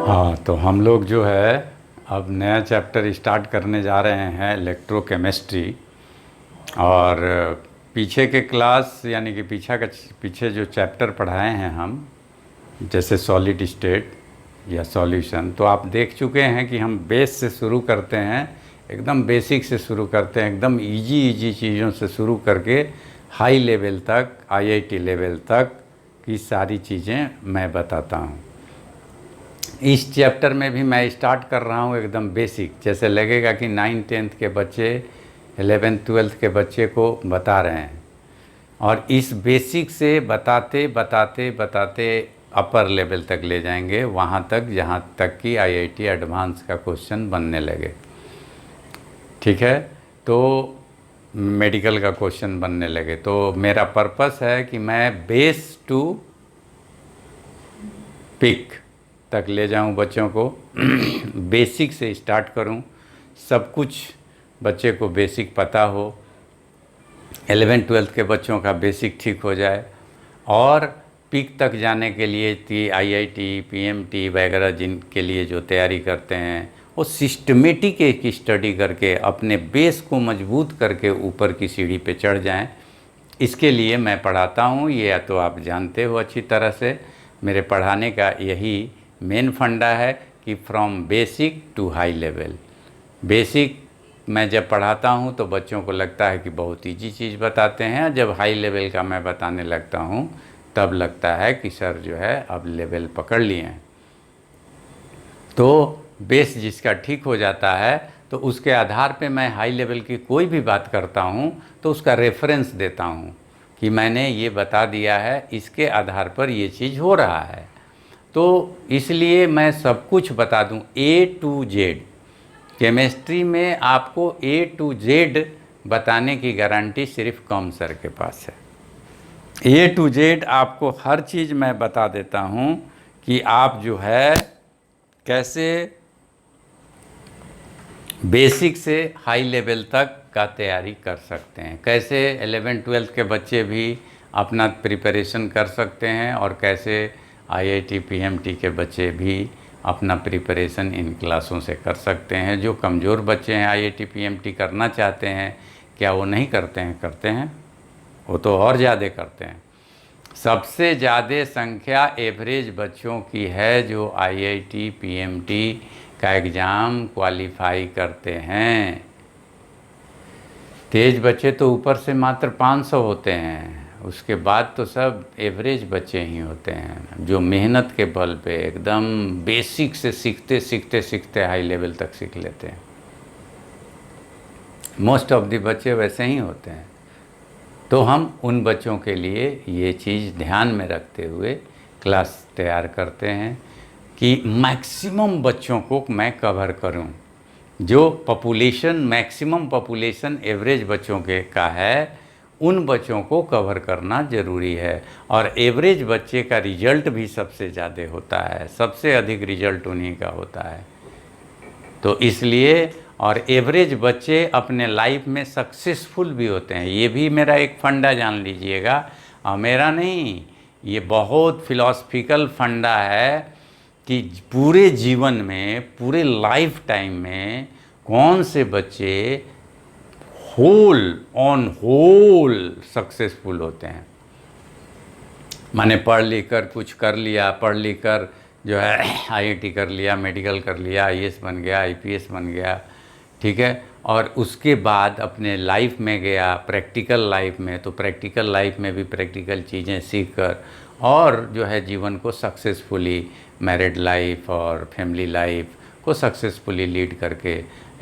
हाँ, तो हम लोग जो है अब नया चैप्टर स्टार्ट करने जा रहे हैं, इलेक्ट्रोकेमिस्ट्री। और पीछे के क्लास यानी कि पीछे जो चैप्टर पढ़ाए हैं हम, जैसे सॉलिड स्टेट या सॉल्यूशन, तो आप देख चुके हैं कि हम बेस से शुरू करते हैं, एकदम बेसिक से शुरू करते हैं, एकदम इजी इजी चीज़ों से शुरू करके हाई लेवल तक, आईआईटी लेवल तक की सारी चीज़ें मैं बताता हूँ। इस चैप्टर में भी मैं स्टार्ट कर रहा हूँ एकदम बेसिक, जैसे लगेगा कि 9th-10th के बच्चे 11th-12th के बच्चे को बता रहे हैं। और इस बेसिक से बताते बताते बताते अपर लेवल तक ले जाएंगे, वहाँ तक जहाँ तक कि आईआईटी एडवांस का क्वेश्चन बनने लगे। ठीक है, तो मेडिकल का क्वेश्चन बनने लगे। तो मेरा पर्पस है कि मैं बेस टू पिक तक ले जाऊं बच्चों को, बेसिक से स्टार्ट करूं, सब कुछ बच्चे को बेसिक पता हो, 11th-12th के बच्चों का बेसिक ठीक हो जाए, और पिक तक जाने के लिए आईआईटी, पीएमटी वगैरह जिनके लिए जो तैयारी करते हैं, वो सिस्टमेटिक एक स्टडी करके अपने बेस को मजबूत करके ऊपर की सीढ़ी पे चढ़ जाएं। इसके लिए मैं पढ़ाता हूँ। ये तो आप जानते हो अच्छी तरह से, मेरे पढ़ाने का यही मेन फंडा है कि from basic to high level. Basic मैं जब पढ़ाता हूँ तो बच्चों को लगता है कि बहुत ईजी चीज़ बताते हैं, जब हाई लेवल का मैं बताने लगता हूँ तब लगता है कि सर जो है अब लेवल पकड़ लिए हैं। तो बेस जिसका ठीक हो जाता है तो उसके आधार पे मैं हाई लेवल की कोई भी बात करता हूँ तो उसका रेफरेंस देता हूँ कि मैंने ये बता दिया है, इसके आधार पर ये चीज़ हो रहा है। तो इसलिए मैं सब कुछ बता दूं, A to Z। केमिस्ट्री में आपको A to Z बताने की गारंटी सिर्फ कॉम सर के पास है। A to Z आपको हर चीज़ मैं बता देता हूं कि आप जो है कैसे बेसिक से हाई लेवल तक का तैयारी कर सकते हैं, कैसे 11th-12th के बच्चे भी अपना प्रिपरेशन कर सकते हैं, और कैसे आईआईटी पीएमटी के बच्चे भी अपना प्रिपरेशन इन क्लासों से कर सकते हैं। जो कमज़ोर बच्चे हैं आईआईटी पीएमटी करना चाहते हैं, क्या वो नहीं करते हैं? करते हैं, वो तो और ज़्यादा करते हैं। सबसे ज़्यादा संख्या एवरेज बच्चों की है जो आईआईटी पीएमटी का एग्ज़ाम क्वालिफाई करते हैं। तेज बच्चे तो ऊपर से मात्र 500 होते हैं, उसके बाद तो सब एवरेज बच्चे ही होते हैं जो मेहनत के बल पे एकदम बेसिक से सीखते सीखते सीखते हाई लेवल तक सीख लेते हैं। मोस्ट ऑफ द बच्चे वैसे ही होते हैं। तो हम उन बच्चों के लिए ये चीज़ ध्यान में रखते हुए क्लास तैयार करते हैं कि मैक्सिमम बच्चों को मैं कवर करूं। जो पॉपुलेशन, मैक्सिमम पॉपुलेशन एवरेज बच्चों के का है, उन बच्चों को कवर करना ज़रूरी है। और एवरेज बच्चे का रिजल्ट भी सबसे ज़्यादा होता है, सबसे अधिक रिजल्ट उन्हीं का होता है। तो इसलिए, और एवरेज बच्चे अपने लाइफ में सक्सेसफुल भी होते हैं। ये भी मेरा एक फंडा जान लीजिएगा, मेरा नहीं, ये बहुत फिलॉसफिकल फंडा है कि पूरे जीवन में, पूरे लाइफ टाइम में कौन से बच्चे होल ऑन होल सक्सेसफुल होते हैं। माने पढ़ लिख कर कुछ कर लिया, पढ़ लिख कर जो है आईआईटी कर लिया, मेडिकल कर लिया, आईएएस बन गया, आईपीएस बन गया, ठीक है, और उसके बाद अपने लाइफ में गया, प्रैक्टिकल लाइफ में, तो प्रैक्टिकल लाइफ में भी प्रैक्टिकल चीज़ें सीख कर और जो है जीवन को सक्सेसफुली, मैरिड लाइफ और फैमिली लाइफ को सक्सेसफुली लीड करके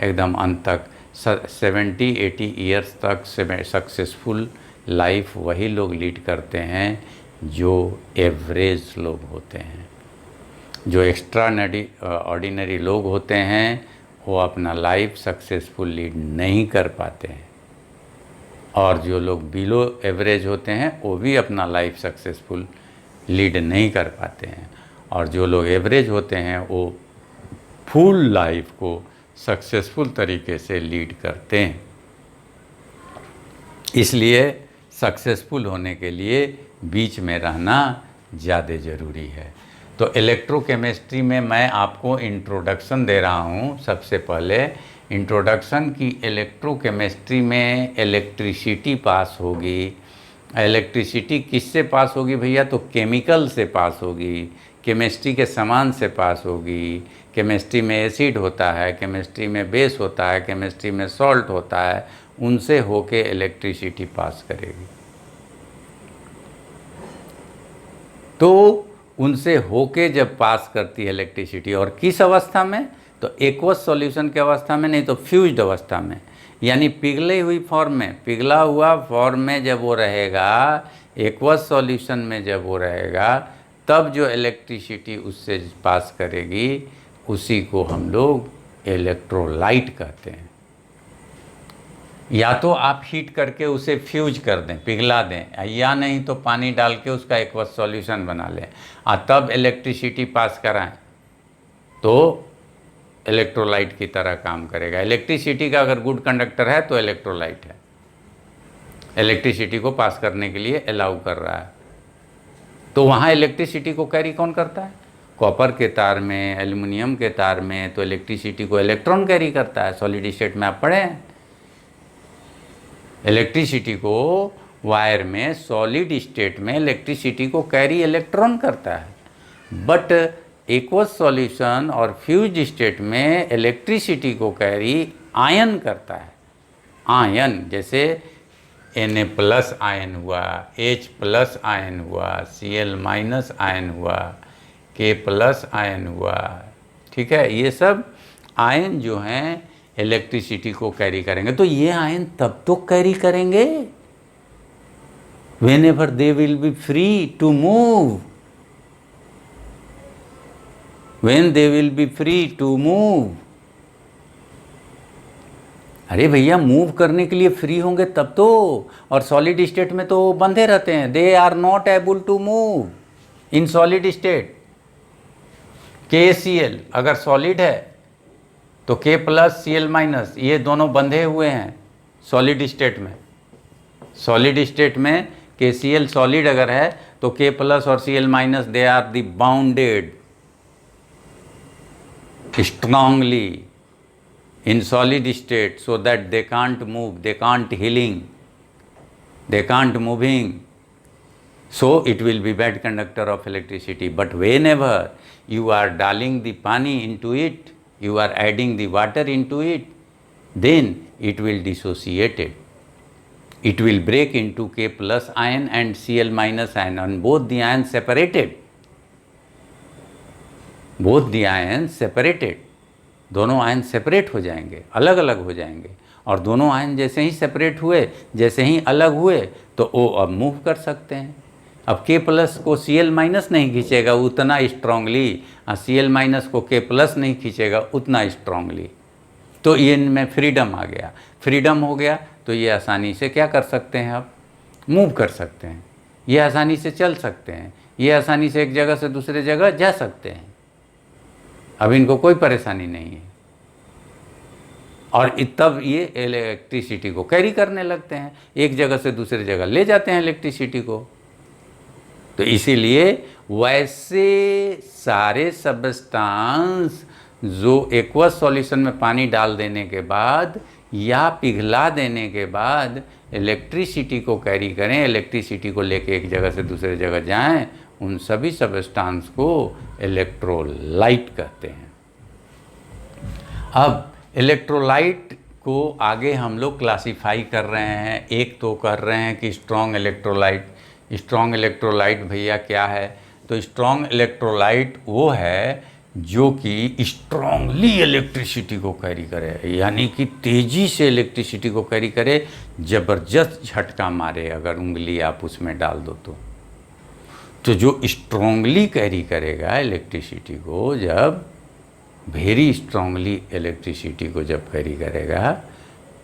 एकदम अंत तक 70-80 ईयर्स तक सक्सेसफुल लाइफ वही लोग लीड करते हैं जो एवरेज लोग होते हैं। जो एक्स्ट्रा ऑर्डिनरी लोग होते हैं वो अपना लाइफ सक्सेसफुल लीड नहीं कर पाते हैं, और जो लोग बिलो एवरेज होते हैं वो भी अपना लाइफ सक्सेसफुल लीड नहीं कर पाते हैं, और जो लोग एवरेज होते हैं वो फुल लाइफ को सक्सेसफुल तरीके से लीड करते हैं। इसलिए सक्सेसफुल होने के लिए बीच में रहना ज़्यादा ज़रूरी है। तो इलेक्ट्रोकेमिस्ट्री में मैं आपको इंट्रोडक्शन दे रहा हूँ। सबसे पहले इंट्रोडक्शन की इलेक्ट्रोकेमिस्ट्री में इलेक्ट्रिसिटी पास होगी। इलेक्ट्रिसिटी किससे पास होगी भैया? तो केमिकल से पास होगी, केमिस्ट्री के सामान से पास होगी। केमिस्ट्री में एसिड होता है, केमिस्ट्री में बेस होता है, केमिस्ट्री में सॉल्ट होता है, उनसे होके इलेक्ट्रिसिटी पास करेगी। तो उनसे होके जब पास करती है इलेक्ट्रिसिटी, और किस अवस्था में? तो एक्वस सॉल्यूशन की अवस्था में, नहीं तो फ्यूज्ड अवस्था में, यानी पिघली हुई फॉर्म में, पिघला हुआ फॉर्म में जब वो रहेगा, एक्वस सॉल्यूशन में जब वो रहेगा, तब जो इलेक्ट्रिसिटी उससे पास करेगी उसी को हम लोग इलेक्ट्रोलाइट कहते हैं। या तो आप हीट करके उसे फ्यूज कर दें, पिघला दें, या नहीं तो पानी डाल के उसका एक्वस सॉल्यूशन बना लें और तब इलेक्ट्रिसिटी पास कराएं तो इलेक्ट्रोलाइट की तरह काम करेगा। इलेक्ट्रिसिटी का अगर गुड कंडक्टर है तो इलेक्ट्रोलाइट है, इलेक्ट्रिसिटी को पास करने के लिए अलाउ कर रहा है। तो वहाँ इलेक्ट्रिसिटी को कैरी कौन करता है? कॉपर के तार में, एल्युमिनियम के तार में तो इलेक्ट्रिसिटी को इलेक्ट्रॉन कैरी करता है। सॉलिड स्टेट में आप पढ़े हैं, इलेक्ट्रिसिटी को वायर में, सॉलिड स्टेट में इलेक्ट्रिसिटी को कैरी इलेक्ट्रॉन करता है। बट एक्वस सॉल्यूशन और फ्यूज स्टेट में इलेक्ट्रिसिटी को कैरी आयन करता है। आयन जैसे Na+ आयन हुआ, H+ आयन हुआ, Cl- आयन हुआ, K+ आयन हुआ, ठीक है। ये सब आयन जो हैं इलेक्ट्रिसिटी को कैरी करेंगे। तो ये आयन तब तो कैरी करेंगे whenever they will be free to move, when they will be free to move। अरे भैया मूव करने के लिए फ्री होंगे तब तो, और सॉलिड स्टेट में तो बंधे रहते हैं। They are not able to move in solid state. KCl अगर सॉलिड है तो K+ Cl- ये दोनों बंधे हुए हैं सॉलिड स्टेट में। सॉलिड स्टेट में KCl सॉलिड अगर है तो K+ और Cl- they are the bounded strongly in solid state so that they can't move, they can't healing, they can't moving, so it will be bad conductor of electricity. But whenever you are डालिंग the pani into it, you are adding the water into it, then it will dissociate it. It will break into K+ ion and Cl- ion, and both the ions separated, both the ions separated, दोनों ion separate हो जाएंगे, अलग अलग हो जाएंगे। और दोनों ion जैसे ही सेपरेट हुए, जैसे ही अलग हुए तो वो अब मूव कर सकते हैं। अब K+ को Cl- नहीं खींचेगा उतना स्ट्रांगली, Cl- को K+ नहीं खींचेगा उतना स्ट्रांगली। तो ये इनमें फ्रीडम आ गया। फ्रीडम हो गया तो ये आसानी से क्या कर सकते हैं, अब मूव कर सकते हैं, ये आसानी से चल सकते हैं, ये आसानी से एक जगह से दूसरे जगह जा सकते हैं। अब इनको कोई परेशानी नहीं है, और तब ये इलेक्ट्रिसिटी को कैरी करने लगते हैं, एक जगह से दूसरी जगह ले जाते हैं इलेक्ट्रिसिटी को। तो इसीलिए वैसे सारे सब्सटेंस जो एक्वस सॉल्यूशन में पानी डाल देने के बाद या पिघला देने के बाद इलेक्ट्रिसिटी को कैरी करें, इलेक्ट्रिसिटी को लेके एक जगह से दूसरे जगह जाएं, उन सभी सब्सटेंस को इलेक्ट्रोलाइट कहते हैं। अब इलेक्ट्रोलाइट को आगे हम लोग क्लासीफाई कर रहे हैं। एक तो कर रहे हैं कि स्ट्रॉन्ग इलेक्ट्रोलाइट। स्ट्रॉन्ग इलेक्ट्रोलाइट भैया क्या है? तो स्ट्रॉन्ग इलेक्ट्रोलाइट वो है जो कि स्ट्रॉन्गली इलेक्ट्रिसिटी को कैरी करे, यानी कि तेज़ी से इलेक्ट्रिसिटी को कैरी करे, ज़बरदस्त झटका मारे अगर उंगली आप उसमें डाल दो तो जो स्ट्रॉन्गली कैरी करेगा इलेक्ट्रिसिटी को, जब वेरी स्ट्रॉन्गली इलेक्ट्रिसिटी को जब कैरी करेगा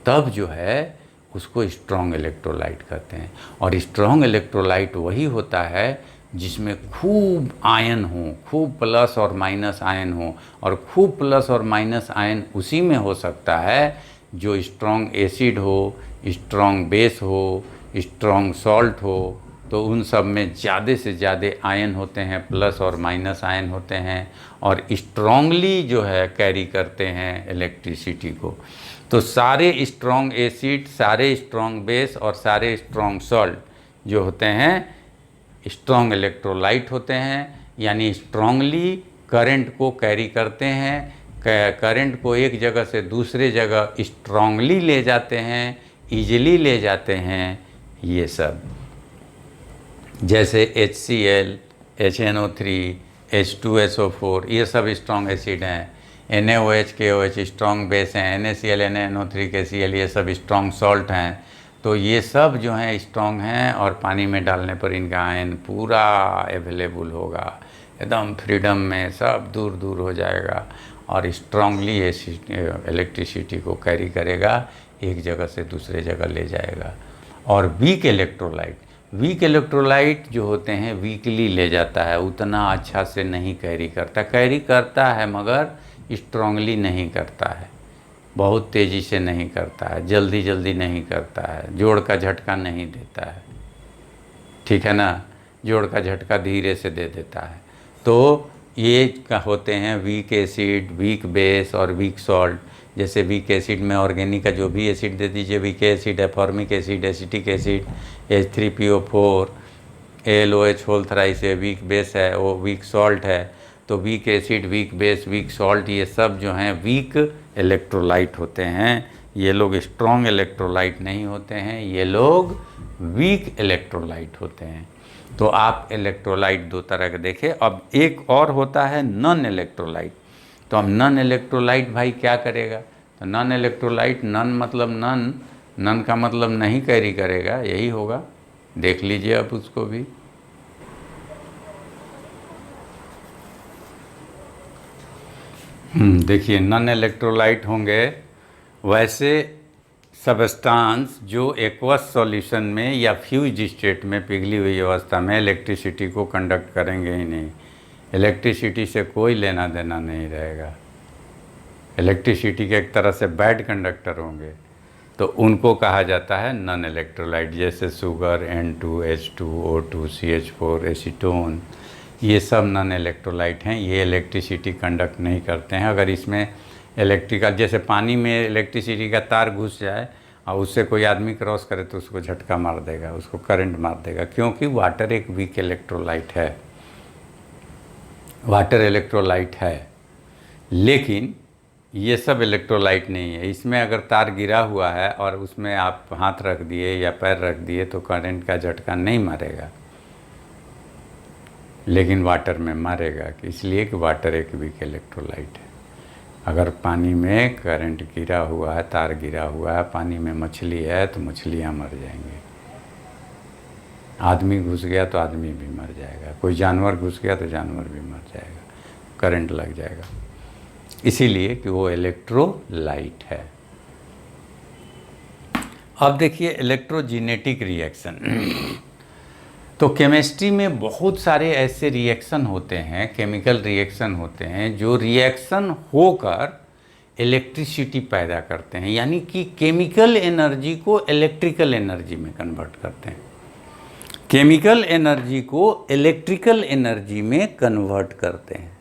तब जो है उसको स्ट्रॉन्ग इलेक्ट्रोलाइट कहते हैं। और स्ट्रॉन्ग इलेक्ट्रोलाइट वही होता है जिसमें खूब आयन हो, खूब प्लस और माइनस आयन हो, और खूब प्लस और माइनस आयन उसी में हो सकता है जो स्ट्रॉन्ग एसिड हो, स्ट्रॉन्ग बेस हो, स्ट्रॉन्ग सॉल्ट हो। तो उन सब में ज़्यादा से ज़्यादा आयन होते हैं, प्लस और माइनस आयन होते हैं, और स्ट्रांगली जो है कैरी करते हैं इलेक्ट्रिसिटी को। तो सारे स्ट्रॉन्ग एसिड, सारे स्ट्रॉन्ग बेस और सारे स्ट्रॉन्ग सॉल्ट जो होते हैं स्ट्रॉन्ग इलेक्ट्रोलाइट होते हैं, यानी स्ट्रांगली करंट को कैरी करते हैं, करंट को एक जगह से दूसरे जगह स्ट्रांगली ले जाते हैं, इजीली ले जाते हैं। ये सब जैसे HCl, HNO3, H2SO4 ये सब स्ट्रॉन्ग एसिड हैं, NaOH, KOH स्ट्रॉन्ग बेस हैं, NaCl, NaNO3, KCl ये सब स्ट्रॉन्ग सॉल्ट हैं। तो ये सब जो हैं स्ट्रॉन्ग हैं, और पानी में डालने पर इनका आयन पूरा अवेलेबल होगा, एकदम फ्रीडम में सब दूर दूर हो जाएगा, और स्ट्रांगली इलेक्ट्रिसिटी को कैरी करेगा, एक जगह से दूसरे जगह ले जाएगा। और वीक इलेक्ट्रोलाइट जो होते हैं वीकली ले जाता है, उतना अच्छा से नहीं कैरी करता है मगर स्ट्रांगली नहीं करता है, बहुत तेज़ी से नहीं करता है, जल्दी जल्दी नहीं करता है, जोड़ का झटका नहीं देता है, ठीक है ना, जोड़ का झटका धीरे से दे देता है। तो ये होते हैं वीक एसिड, वीक बेस और वीक सॉल्ट। जैसे वीक एसिड में ऑर्गेनिक का जो भी एसिड दे दीजिए, वीक एसिड है, formic acid, acetic acid, H3PO4, ALOH whole thrice है, वीक बेस है, वो वीक सॉल्ट है। तो weak acid, weak base, weak salt ये सब जो हैं वीक इलेक्ट्रोलाइट होते हैं। ये लोग स्ट्रॉन्ग इलेक्ट्रोलाइट नहीं होते हैं, ये लोग वीक इलेक्ट्रोलाइट होते हैं। तो आप इलेक्ट्रोलाइट दो तरह के देखे। अब एक और होता है नॉन इलेक्ट्रोलाइट। तो अब नॉन इलेक्ट्रोलाइट भाई क्या करेगा? तो नॉन इलेक्ट्रोलाइट, नॉन मतलब नॉन का मतलब नहीं कैरी करेगा, यही होगा। देख लीजिए आप उसको भी। देखिए नॉन इलेक्ट्रोलाइट होंगे वैसे सबस्टांस जो एक्वस सॉल्यूशन में या फ्यूज स्टेट में पिघली हुई अवस्था में इलेक्ट्रिसिटी को कंडक्ट करेंगे ही नहीं। इलेक्ट्रिसिटी से कोई लेना देना नहीं रहेगा। इलेक्ट्रिसिटी के एक तरह से बैड कंडक्टर होंगे, तो उनको कहा जाता है नॉन इलेक्ट्रोलाइट। जैसे शुगर, N2H2O2 CH4 एसीटोन, ये सब नॉन इलेक्ट्रोलाइट हैं। ये इलेक्ट्रिसिटी कंडक्ट नहीं करते हैं। अगर इसमें इलेक्ट्रिकल, जैसे पानी में इलेक्ट्रिसिटी का तार घुस जाए और उससे कोई आदमी क्रॉस करे तो उसको झटका मार देगा, उसको करंट मार देगा, क्योंकि वाटर एक वीक इलेक्ट्रोलाइट है। वाटर इलेक्ट्रोलाइट है, लेकिन ये सब इलेक्ट्रोलाइट नहीं है। इसमें अगर तार गिरा हुआ है और उसमें आप हाथ रख दिए या पैर रख दिए तो करंट का झटका नहीं मारेगा, लेकिन वाटर में मारेगा, इसलिए कि वाटर एक वीक इलेक्ट्रोलाइट है। अगर पानी में करंट गिरा हुआ है, तार गिरा हुआ है, पानी में मछली है तो मछलियाँ मर जाएंगी। आदमी घुस गया तो आदमी भी मर जाएगा, कोई जानवर घुस गया तो जानवर भी मर जाएगा, करंट लग जाएगा, इसीलिए कि वो इलेक्ट्रोलाइट है। अब देखिए इलेक्ट्रोजेनेटिक रिएक्शन। तो केमिस्ट्री में बहुत सारे ऐसे रिएक्शन होते हैं, केमिकल रिएक्शन होते हैं, जो रिएक्शन होकर इलेक्ट्रिसिटी पैदा करते हैं, यानी कि केमिकल एनर्जी को इलेक्ट्रिकल एनर्जी में कन्वर्ट करते हैं। केमिकल एनर्जी को इलेक्ट्रिकल एनर्जी में कन्वर्ट करते हैं,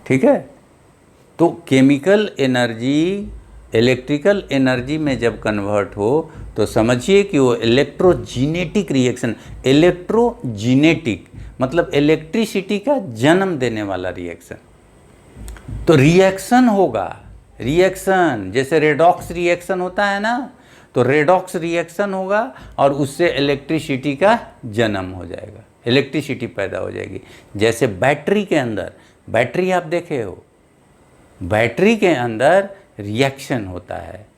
ठीक है। तो केमिकल एनर्जी इलेक्ट्रिकल एनर्जी में जब कन्वर्ट हो तो समझिए कि वो इलेक्ट्रोजेनेटिक रिएक्शन। इलेक्ट्रोजेनेटिक मतलब इलेक्ट्रिसिटी का जन्म देने वाला रिएक्शन। तो रिएक्शन होगा, रिएक्शन जैसे रेडॉक्स रिएक्शन होता है ना, तो रेडॉक्स रिएक्शन होगा और उससे इलेक्ट्रिसिटी का जन्म हो जाएगा, इलेक्ट्रिसिटी पैदा हो जाएगी। जैसे बैटरी के अंदर, बैटरी आप देखे हो, बैटरी के अंदर रिएक्शन होता है।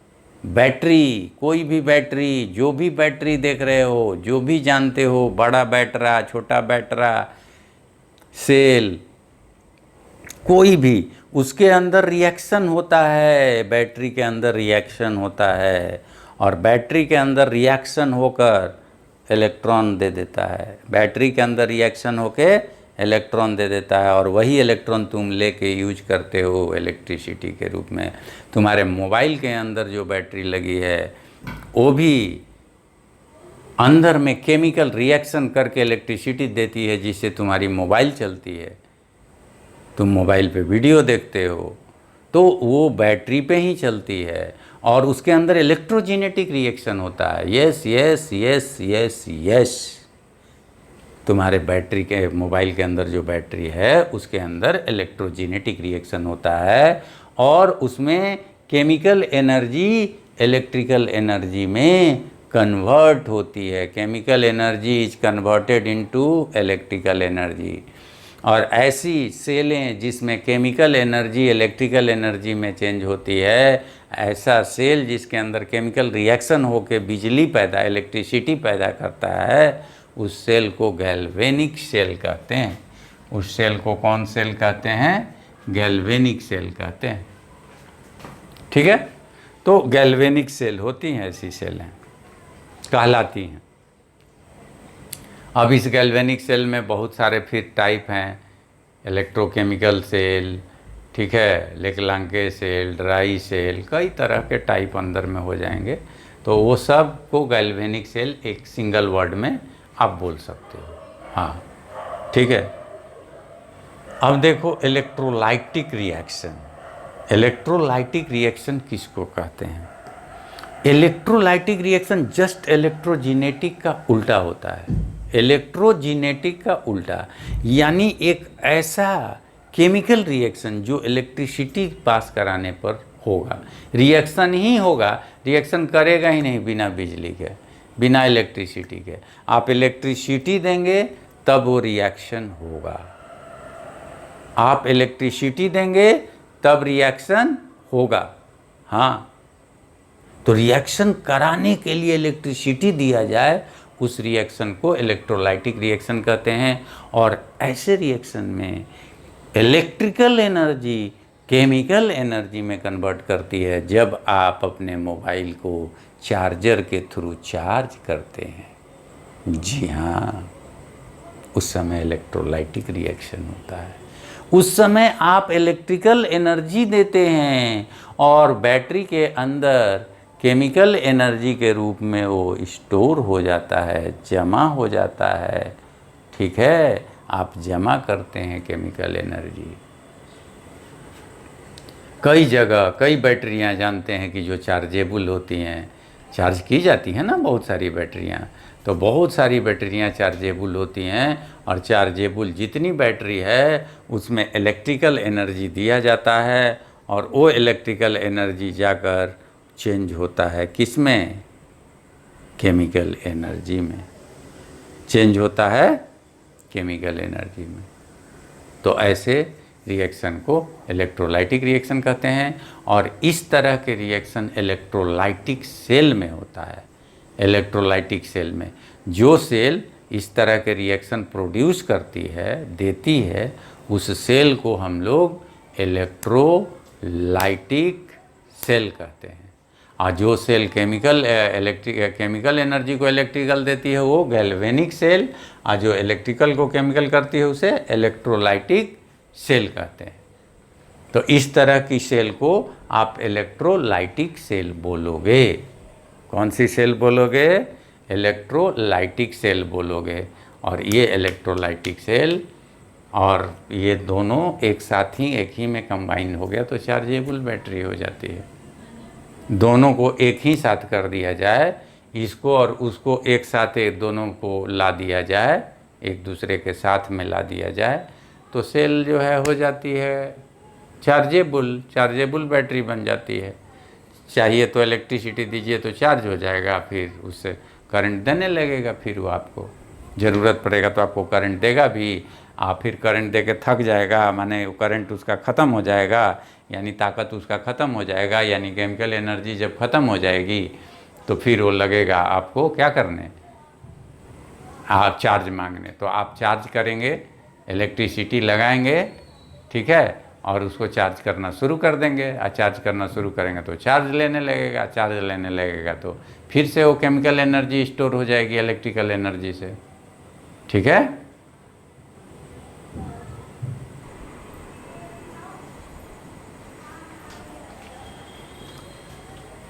बैटरी, कोई भी बैटरी, जो भी बैटरी देख रहे हो, जो भी जानते हो, बड़ा बैटरा, छोटा बैटरा, सेल, कोई भी, उसके अंदर रिएक्शन होता है। बैटरी के अंदर रिएक्शन होता है और बैटरी के अंदर रिएक्शन होकर इलेक्ट्रॉन दे देता है। बैटरी के अंदर रिएक्शन होके इलेक्ट्रॉन दे देता है और वही इलेक्ट्रॉन तुम लेके यूज करते हो इलेक्ट्रिसिटी के रूप में। तुम्हारे मोबाइल के अंदर जो बैटरी लगी है वो भी अंदर में केमिकल रिएक्शन करके इलेक्ट्रिसिटी देती है, जिससे तुम्हारी मोबाइल चलती है, तुम मोबाइल पे वीडियो देखते हो, तो वो बैटरी पे ही चलती है और उसके अंदर इलेक्ट्रोजेनेटिक रिएक्शन होता है। Yes yes yes yes yes, तुम्हारे बैटरी के मोबाइल के अंदर जो बैटरी है उसके अंदर इलेक्ट्रोजेनेटिक रिएक्शन होता है और उसमें केमिकल एनर्जी इलेक्ट्रिकल एनर्जी में कन्वर्ट होती है। Chemical energy is converted into electrical energy. और ऐसी सेलें जिसमें केमिकल एनर्जी इलेक्ट्रिकल एनर्जी में चेंज होती है, ऐसा सेल जिसके अंदर केमिकल रिएक्शन होकर बिजली पैदा इलेक्ट्रिसिटी पैदा करता है, उस सेल को गैल्वेनिक सेल कहते हैं। उस सेल को कौन सेल कहते हैं? गैल्वेनिक सेल कहते हैं। ठीक है, तो गैल्वेनिक सेल होती हैं, ऐसी सेलें कहलाती हैं। अब इस गैल्वेनिक सेल में बहुत सारे फिर टाइप हैं, इलेक्ट्रोकेमिकल सेल, ठीक है, लेकलांके सेल, ड्राई सेल, कई तरह के टाइप अंदर में हो जाएंगे। तो वो सब को गैल्वेनिक सेल एक सिंगल वर्ड में आप बोल सकते हो। हाँ, ठीक है। अब देखो इलेक्ट्रोलाइटिक रिएक्शन। इलेक्ट्रोलाइटिक रिएक्शन किसको कहते हैं? इलेक्ट्रोलाइटिक रिएक्शन जस्ट इलेक्ट्रोजेनेटिक का उल्टा होता है। इलेक्ट्रोजेनेटिक का उल्टा, यानी एक ऐसा केमिकल रिएक्शन जो इलेक्ट्रिसिटी पास कराने पर होगा। रिएक्शन ही होगा, रिएक्शन करेगा ही नहीं बिना बिजली के, बिना इलेक्ट्रिसिटी के। आप इलेक्ट्रिसिटी देंगे तब वो रिएक्शन होगा। आप इलेक्ट्रिसिटी देंगे तब रिएक्शन होगा। हाँ, तो रिएक्शन कराने के लिए इलेक्ट्रिसिटी दिया जाए, उस रिएक्शन को इलेक्ट्रोलाइटिक रिएक्शन कहते हैं। और ऐसे रिएक्शन में इलेक्ट्रिकल एनर्जी केमिकल एनर्जी में कन्वर्ट करती है जब आप अपने मोबाइल को चार्जर के थ्रू चार्ज करते हैं। जी हाँ, उस समय इलेक्ट्रोलाइटिक रिएक्शन होता है। उस समय आप इलेक्ट्रिकल एनर्जी देते हैं और बैटरी के अंदर केमिकल एनर्जी के रूप में वो स्टोर हो जाता है, जमा हो जाता है। ठीक है, आप जमा करते हैं केमिकल एनर्जी। कई जगह कई बैटरियां जानते हैं कि जो चार्जेबल होती हैं, चार्ज की जाती हैं ना बहुत सारी बैटरियां, तो बहुत सारी बैटरियां चार्जेबल होती हैं और चार्जेबल जितनी बैटरी है उसमें इलेक्ट्रिकल एनर्जी दिया जाता है और वो इलेक्ट्रिकल एनर्जी जाकर चेंज होता है किस में? केमिकल एनर्जी में चेंज होता है, केमिकल एनर्जी में। तो ऐसे रिएक्शन को इलेक्ट्रोलाइटिक रिएक्शन कहते हैं और इस तरह के रिएक्शन इलेक्ट्रोलाइटिक सेल में होता है। इलेक्ट्रोलाइटिक सेल में जो सेल इस तरह के रिएक्शन प्रोड्यूस करती है, देती है, उस सेल को हम लोग इलेक्ट्रोलाइटिक सेल कहते हैं। और जो सेल केमिकल एनर्जी को इलेक्ट्रिकल देती है वो गैल्वेनिक सेल, और जो इलेक्ट्रिकल को केमिकल करती है उसे इलेक्ट्रोलाइटिक सेल कहते हैं। तो इस तरह की सेल को आप इलेक्ट्रोलाइटिक सेल बोलोगे। कौन सी सेल बोलोगे? इलेक्ट्रोलाइटिक सेल बोलोगे। और ये इलेक्ट्रोलाइटिक सेल और ये दोनों एक साथ ही एक ही में कंबाइन हो गया तो चार्जेबल बैटरी हो जाती है। दोनों को एक ही साथ कर दिया जाए, इसको और उसको एक साथ दोनों को ला दिया जाए, एक दूसरे के साथ में ला दिया जाए, तो सेल जो है हो जाती है चार्जेबल बैटरी बन जाती है। चाहिए तो इलेक्ट्रिसिटी दीजिए तो चार्ज हो जाएगा, फिर उससे करंट देने लगेगा, फिर वो आपको ज़रूरत पड़ेगा तो आपको करंट देगा भी। आप फिर करंट दे के थक जाएगा, माने करंट उसका ख़त्म हो जाएगा, यानी ताकत उसका ख़त्म हो जाएगा, यानी केमिकल एनर्जी जब ख़त्म हो जाएगी तो फिर वो लगेगा आपको क्या करने? आप चार्ज मांगने। तो आप चार्ज करेंगे, इलेक्ट्रिसिटी लगाएंगे, ठीक है, और उसको चार्ज करना शुरू कर देंगे। और चार्ज करना शुरू करेंगे तो चार्ज लेने लगेगा, चार्ज लेने लगेगा तो फिर से वो केमिकल एनर्जी स्टोर हो जाएगी इलेक्ट्रिकल एनर्जी से। ठीक है,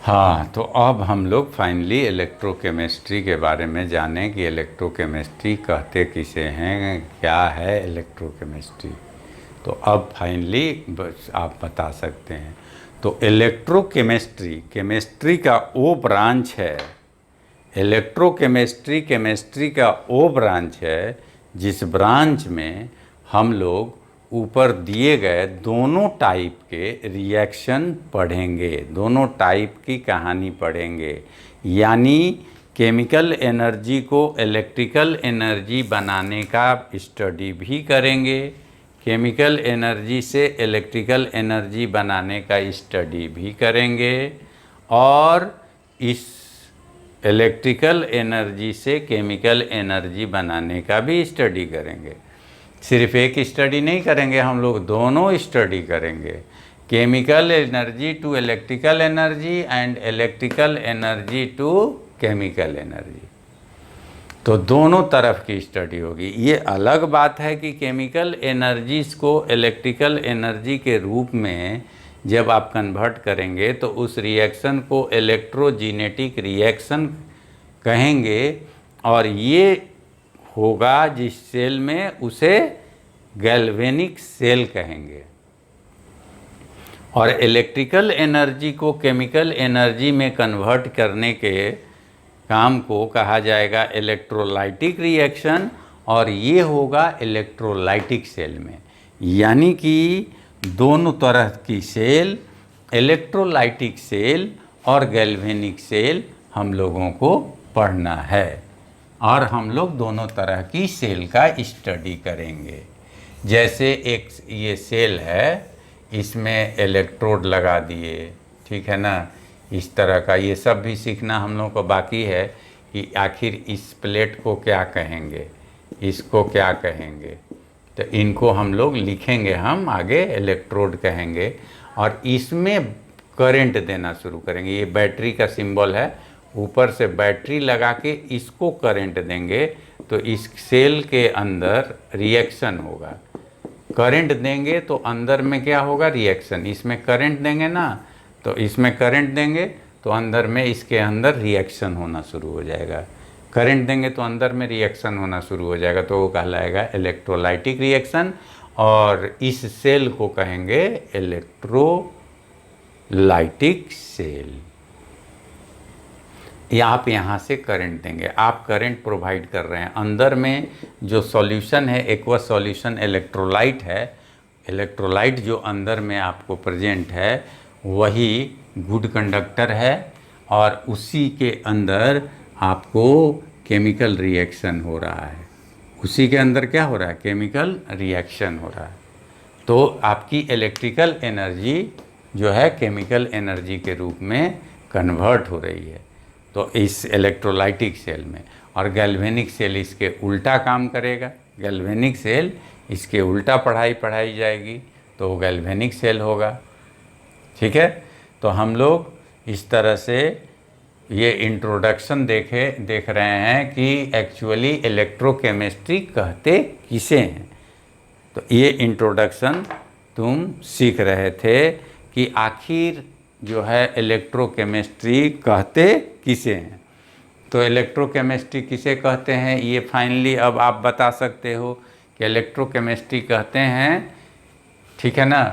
हाँ, तो अब हम लोग फाइनली इलेक्ट्रोकेमिस्ट्री के बारे में जानें कि इलेक्ट्रोकेमिस्ट्री कहते किसे हैं, क्या है इलेक्ट्रोकेमिस्ट्री। तो अब फाइनली बस आप बता सकते हैं। तो इलेक्ट्रोकेमिस्ट्री केमिस्ट्री का वो ब्रांच है, इलेक्ट्रोकेमिस्ट्री केमिस्ट्री का वो ब्रांच है जिस ब्रांच में हम लोग ऊपर दिए गए दोनों टाइप के रिएक्शन पढ़ेंगे, दोनों टाइप की कहानी पढ़ेंगे। यानी केमिकल एनर्जी को इलेक्ट्रिकल एनर्जी बनाने का स्टडी भी करेंगे, केमिकल एनर्जी से इलेक्ट्रिकल एनर्जी बनाने का स्टडी भी करेंगे, और इस इलेक्ट्रिकल एनर्जी से केमिकल एनर्जी बनाने का भी स्टडी करेंगे। सिर्फ एक स्टडी नहीं करेंगे, हम लोग दोनों स्टडी करेंगे, chemical energy to electrical energy and electrical energy to chemical energy. तो दोनों तरफ की स्टडी होगी। ये अलग बात है कि केमिकल एनर्जीज को इलेक्ट्रिकल एनर्जी के रूप में जब आप कन्वर्ट करेंगे तो उस रिएक्शन को इलेक्ट्रोजेनेटिक रिएक्शन कहेंगे, और ये होगा जिस सेल में उसे गैल्वेनिक सेल कहेंगे। और इलेक्ट्रिकल एनर्जी को केमिकल एनर्जी में कन्वर्ट करने के काम को कहा जाएगा इलेक्ट्रोलाइटिक रिएक्शन, और ये होगा इलेक्ट्रोलाइटिक सेल में। यानी कि दोनों तरह की सेल, इलेक्ट्रोलाइटिक सेल और गैल्वेनिक सेल हम लोगों को पढ़ना है, और हम लोग दोनों तरह की सेल का स्टडी करेंगे। जैसे एक ये सेल है, इसमें इलेक्ट्रोड लगा दिए, ठीक है ना, इस तरह का ये सब भी सीखना हम लोगों को बाकी है कि आखिर इस प्लेट को क्या कहेंगे, इसको क्या कहेंगे। तो इनको हम लोग लिखेंगे, हम आगे इलेक्ट्रोड कहेंगे, और इसमें करंट देना शुरू करेंगे। ये बैटरी का सिंबल है, ऊपर से बैटरी लगा के इसको करंट देंगे तो इस सेल के अंदर रिएक्शन होगा। करंट देंगे तो अंदर में क्या होगा, रिएक्शन। इसमें करंट देंगे ना, तो इसमें करंट देंगे तो अंदर में, इसके अंदर रिएक्शन होना शुरू हो जाएगा। करंट देंगे तो अंदर में रिएक्शन होना शुरू हो जाएगा, तो वो कहलाएगा इलेक्ट्रोलाइटिक रिएक्शन, और इस सेल को कहेंगे इलेक्ट्रोलाइटिक सेल। या आप यहाँ से करंट देंगे, आप करंट प्रोवाइड कर रहे हैं। अंदर में जो सॉल्यूशन है, एक्वस सॉल्यूशन इलेक्ट्रोलाइट है, इलेक्ट्रोलाइट जो अंदर में आपको प्रेजेंट है वही गुड कंडक्टर है, और उसी के अंदर आपको केमिकल रिएक्शन हो रहा है। उसी के अंदर क्या हो रहा है, केमिकल रिएक्शन हो रहा है। तो आपकी इलेक्ट्रिकल एनर्जी जो है केमिकल एनर्जी के रूप में कन्वर्ट हो रही है, तो इस इलेक्ट्रोलाइटिक सेल में। और गैल्वेनिक सेल इसके उल्टा काम करेगा, गैल्वेनिक सेल इसके उल्टा पढ़ाई जाएगी, तो वो गैल्वेनिक सेल होगा, ठीक है। तो हम लोग इस तरह से ये इंट्रोडक्शन देख रहे हैं कि एक्चुअली इलेक्ट्रोकेमिस्ट्री कहते किसे हैं। तो ये इंट्रोडक्शन तुम सीख रहे थे कि आखिर जो है इलेक्ट्रोकेमिस्ट्री कहते किसे हैं। तो इलेक्ट्रोकेमिस्ट्री किसे कहते हैं ये फाइनली अब आप बता सकते हो कि इलेक्ट्रोकेमिस्ट्री कहते हैं, ठीक है ना,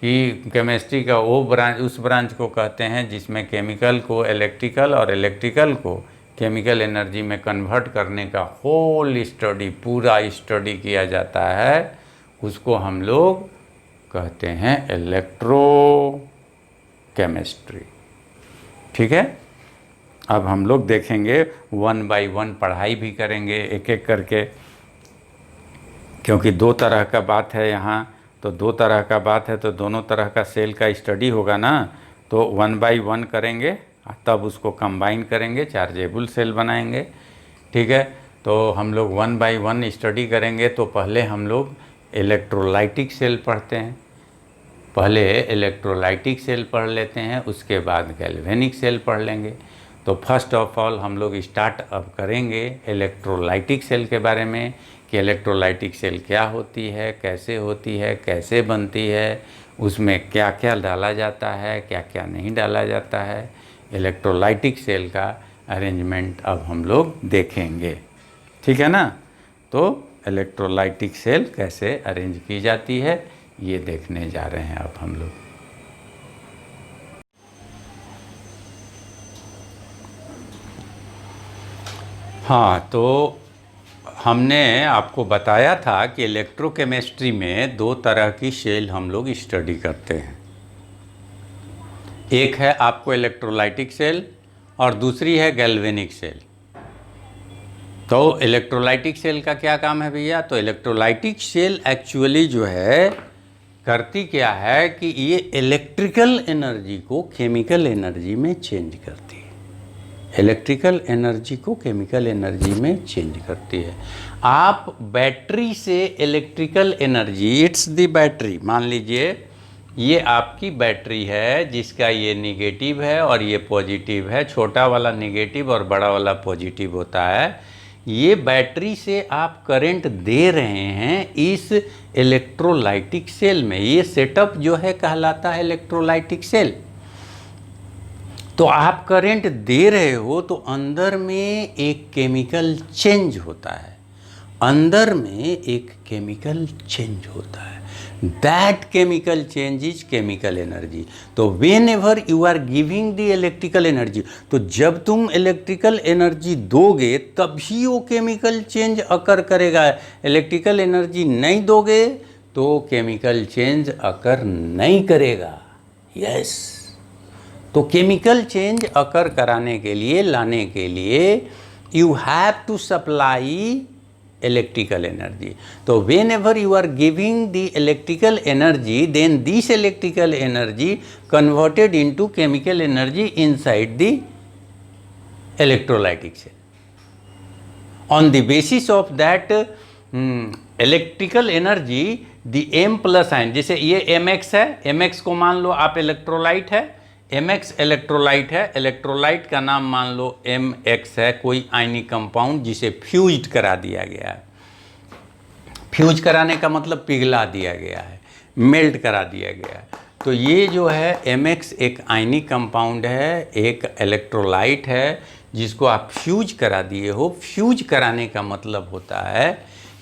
कि केमिस्ट्री का वो ब्रांच, उस ब्रांच को कहते हैं जिसमें केमिकल को इलेक्ट्रिकल और इलेक्ट्रिकल को केमिकल एनर्जी में कन्वर्ट करने का होल स्टडी, पूरा स्टडी किया जाता है। उसको हम लोग कहते हैं इलेक्ट्रोकेमिस्ट्री, ठीक है। अब हम लोग देखेंगे 1 बाय 1 पढ़ाई भी करेंगे एक एक करके, क्योंकि दो तरह का बात है यहाँ। तो दो तरह का बात है तो दोनों तरह का सेल का स्टडी होगा ना, तो 1 बाय 1 करेंगे, तब उसको कंबाइन करेंगे, चार्जेबल सेल बनाएंगे, ठीक है। तो हम लोग 1 बाय 1 स्टडी करेंगे। तो पहले हम लोग इलेक्ट्रोलाइटिक सेल पढ़ते हैं, पहले इलेक्ट्रोलाइटिक सेल पढ़ लेते हैं, उसके बाद गैल्वेनिक सेल पढ़ लेंगे। तो फर्स्ट ऑफ ऑल हम लोग स्टार्ट अब करेंगे इलेक्ट्रोलाइटिक सेल के बारे में कि इलेक्ट्रोलाइटिक सेल क्या होती है, कैसे बनती है, उसमें क्या क्या डाला जाता है, क्या क्या नहीं डाला जाता है, इलेक्ट्रोलाइटिक सेल का अरेंजमेंट अब हम लोग देखेंगे, ठीक है ना। तो इलेक्ट्रोलाइटिक सेल कैसे अरेंज की जाती है ये देखने जा रहे हैं अब हम लोग। हाँ, तो हमने आपको बताया था कि इलेक्ट्रोकेमिस्ट्री में दो तरह की सेल हम लोग स्टडी करते हैं। एक है आपको इलेक्ट्रोलाइटिक सेल और दूसरी है गैल्वेनिक सेल। तो इलेक्ट्रोलाइटिक सेल का क्या काम है भैया? तो इलेक्ट्रोलाइटिक सेल एक्चुअली जो है करती क्या है कि ये इलेक्ट्रिकल एनर्जी को केमिकल एनर्जी में चेंज करती है। इलेक्ट्रिकल एनर्जी को केमिकल एनर्जी में चेंज करती है। आप बैटरी से electrical energy, it's the battery, मान लीजिए ये आपकी बैटरी है जिसका ये निगेटिव है और ये पॉजिटिव है। छोटा वाला निगेटिव और बड़ा वाला पॉजिटिव होता है। ये बैटरी से आप करंट दे रहे हैं इस इलेक्ट्रोलाइटिक सेल में। ये सेटअप जो है कहलाता है इलेक्ट्रोलाइटिक सेल। तो आप करंट दे रहे हो तो अंदर में एक केमिकल चेंज होता है, अंदर में एक केमिकल चेंज होता है। That chemical change is chemical energy. तो whenever you are giving the electrical energy, तो जब तुम इलेक्ट्रिकल एनर्जी दोगे तभी वो केमिकल चेंज अकर करेगा। इलेक्ट्रिकल एनर्जी नहीं दोगे तो केमिकल चेंज अकर नहीं करेगा। यस, तो केमिकल चेंज अकर कराने के लिए, लाने के लिए you have to supply electrical energy. So whenever you are giving the electrical energy, then this electrical energy converted into chemical energy inside the electrolytic cell. On the basis of that electrical energy, the M plus ion, जैसे ये Mx है, Mx को मान लो आप electrolyte है, Mx electrolyte है, electrolyte का नाम मान लो Mx है, कोई आयनिक कंपाउंड जिसे फ्यूज्ड करा दिया गया है। फ्यूज कराने का मतलब पिघला दिया गया है, मेल्ट करा दिया गया है। तो ये जो है Mx एक आयनिक कंपाउंड है, एक इलेक्ट्रोलाइट है जिसको आप फ्यूज करा दिए हो। फ्यूज कराने का मतलब होता है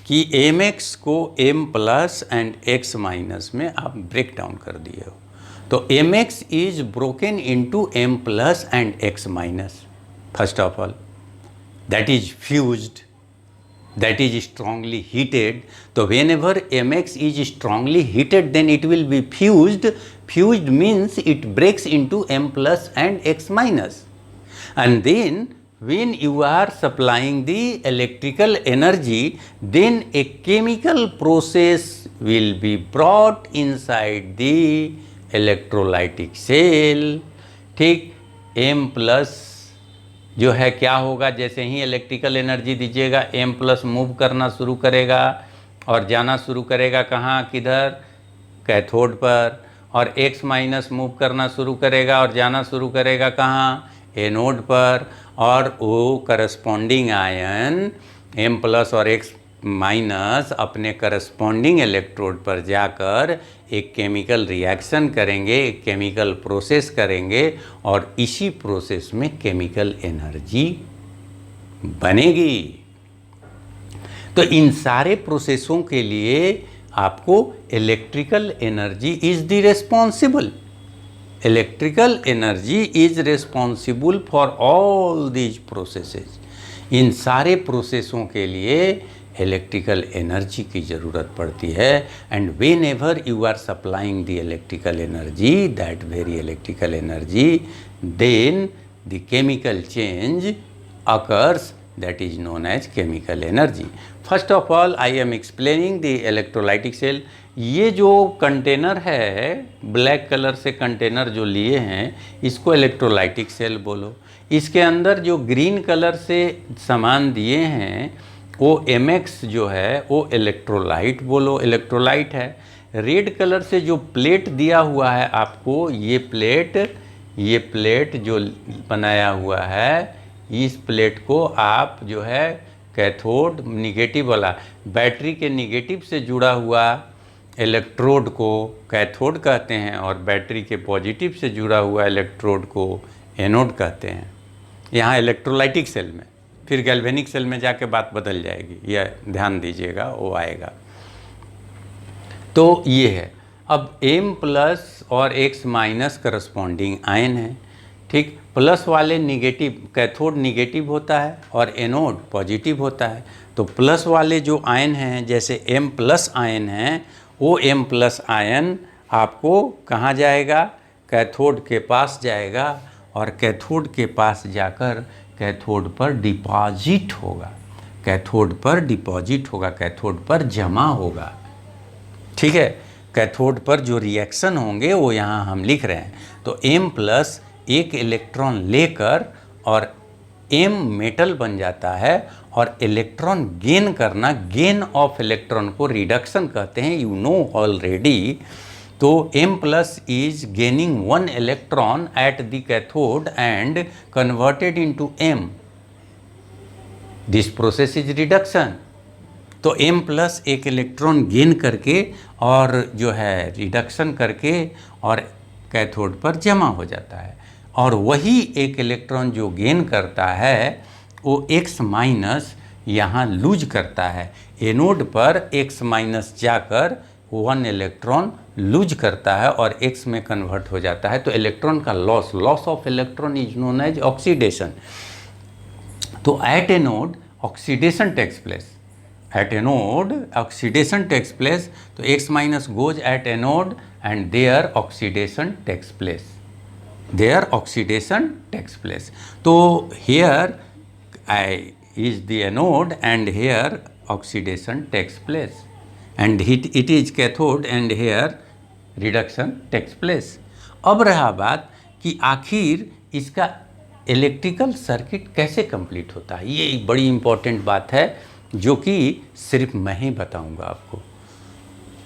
कि Mx को M plus and X minus में आप ब्रेक डाउन कर दिए हो। तो Mx is broken into M plus and X minus. First of all that is fused, that is strongly heated. So whenever Mx is strongly heated, then it will be fused. Fused means it breaks into M plus and X minus. And then when you are supplying the electrical energy, then a chemical process will be brought inside the electrolytic cell. ठीक, M plus जो है क्या होगा, जैसे ही electrical energy दीजिएगा M plus move करना शुरू करेगा और जाना शुरू करेगा कहाँ, किधर, कैथोड पर। और X माइनस मूव करना शुरू करेगा और जाना शुरू करेगा कहाँ, एनोड पर। और वो करस्पॉन्डिंग आयन M प्लस और X माइनस अपने करस्पॉन्डिंग इलेक्ट्रोड पर जाकर एक केमिकल रिएक्शन करेंगे, एक केमिकल प्रोसेस करेंगे और इसी प्रोसेस में केमिकल एनर्जी बनेगी। तो इन सारे प्रोसेसों के लिए आपको electrical energy is the responsible. Electrical energy is responsible for all these processes. इन सारे प्रोसेसों के लिए इलेक्ट्रिकल एनर्जी की ज़रूरत पड़ती है। And whenever you are supplying the electrical energy, that very electrical energy, then the chemical change occurs, that is known as chemical energy. First of all, I am explaining the electrolytic cell. ये जो container है, black colour से container जो लिए हैं, इसको electrolytic cell बोलो। इसके अंदर जो ग्रीन कलर से सामान दिए हैं वो Mx जो है वो इलेक्ट्रोलाइट बोलो, इलेक्ट्रोलाइट है। रेड कलर से जो प्लेट दिया हुआ है आपको, ये प्लेट जो बनाया हुआ है, इस प्लेट को आप जो है कैथोड निगेटिव वाला, बैटरी के निगेटिव से जुड़ा हुआ इलेक्ट्रोड को कैथोड कहते हैं और बैटरी के पॉजिटिव से जुड़ा हुआ इलेक्ट्रोड को एनोड कहते हैं यहाँ इलेक्ट्रोलाइटिक सेल में। फिर गैल्वेनिक सेल में जाके बात बदल जाएगी, यह ध्यान दीजिएगा, वो आएगा। तो ये है। अब M प्लस और X माइनस करस्पॉन्डिंग आयन है, ठीक। प्लस वाले निगेटिव, कैथोड निगेटिव होता है और एनोड पॉजिटिव होता है। तो प्लस वाले जो आयन हैं, जैसे M प्लस आयन हैं, वो M प्लस आयन आपको कहाँ जाएगा, कैथोड के पास जाएगा और कैथोड के पास जाकर कैथोड पर डिपॉजिट होगा, कैथोड पर डिपॉजिट होगा, कैथोड पर जमा होगा, ठीक है। कैथोड पर जो रिएक्शन होंगे वो यहाँ हम लिख रहे हैं। तो M प्लस एक इलेक्ट्रॉन लेकर और M मेटल बन जाता है और इलेक्ट्रॉन गेन करना, गेन ऑफ इलेक्ट्रॉन को रिडक्शन कहते हैं, यू नो ऑलरेडी। तो M plus is gaining 1 electron at the cathode and converted into M, this process is reduction. तो M प्लस एक इलेक्ट्रॉन गेन करके और जो है रिडक्शन करके और कैथोड पर जमा हो जाता है, और वही एक इलेक्ट्रॉन जो गेन करता है वो X माइनस यहाँ लूज करता है, एनोड पर X माइनस जाकर 1 इलेक्ट्रॉन लूज करता है और X में कन्वर्ट हो जाता है। तो इलेक्ट्रॉन का loss, loss of electron is known as oxidation. तो at anode oxidation takes place, at anode oxidation takes place, तो X minus goes at anode and there oxidation takes place, there oxidation takes place। तो here I is the anode and here oxidation takes place and it is cathode and here reduction takes place। अब रहा बात कि आखिर इसका electrical circuit कैसे complete होता है, ये एक बड़ी इंपॉर्टेंट बात है जो कि सिर्फ मैं ही बताऊंगा आपको,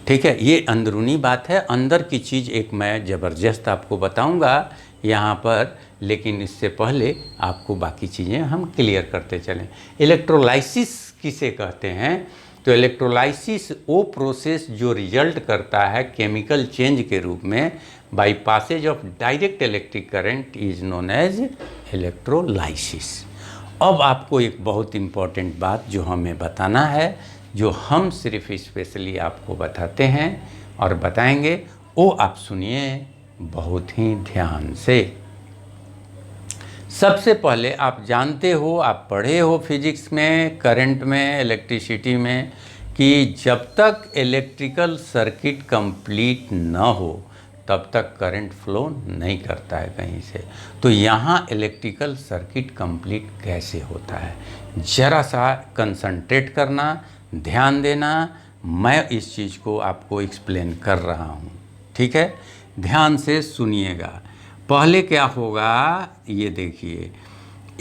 ठीक है। ये अंदरूनी बात है, अंदर की चीज़ एक मैं ज़बरदस्त आपको बताऊंगा यहाँ पर, लेकिन इससे पहले आपको बाकी चीज़ें हम क्लियर करते चलें। इलेक्ट्रोलाइसिस किसे कहते हैं, तो इलेक्ट्रोलाइसिस वो प्रोसेस जो रिजल्ट करता है केमिकल चेंज के रूप में by passage of direct electric current is known as electrolysis. अब आपको एक बहुत इम्पॉर्टेंट बात जो हमें बताना है, जो हम सिर्फ स्पेशली आपको बताते हैं और बताएंगे, वो आप सुनिए बहुत ही ध्यान से। सबसे पहले आप जानते हो, आप पढ़े हो फिजिक्स में, करंट में, इलेक्ट्रिसिटी में, कि जब तक इलेक्ट्रिकल सर्किट कंप्लीट न हो तब तक करंट फ्लो नहीं करता है कहीं से। तो यहाँ इलेक्ट्रिकल सर्किट कंप्लीट कैसे होता है, ज़रा सा कंसंट्रेट करना, ध्यान देना, मैं इस चीज़ को आपको एक्सप्लेन कर रहा हूँ, ठीक है। ध्यान से सुनिएगा। पहले क्या होगा ये देखिए,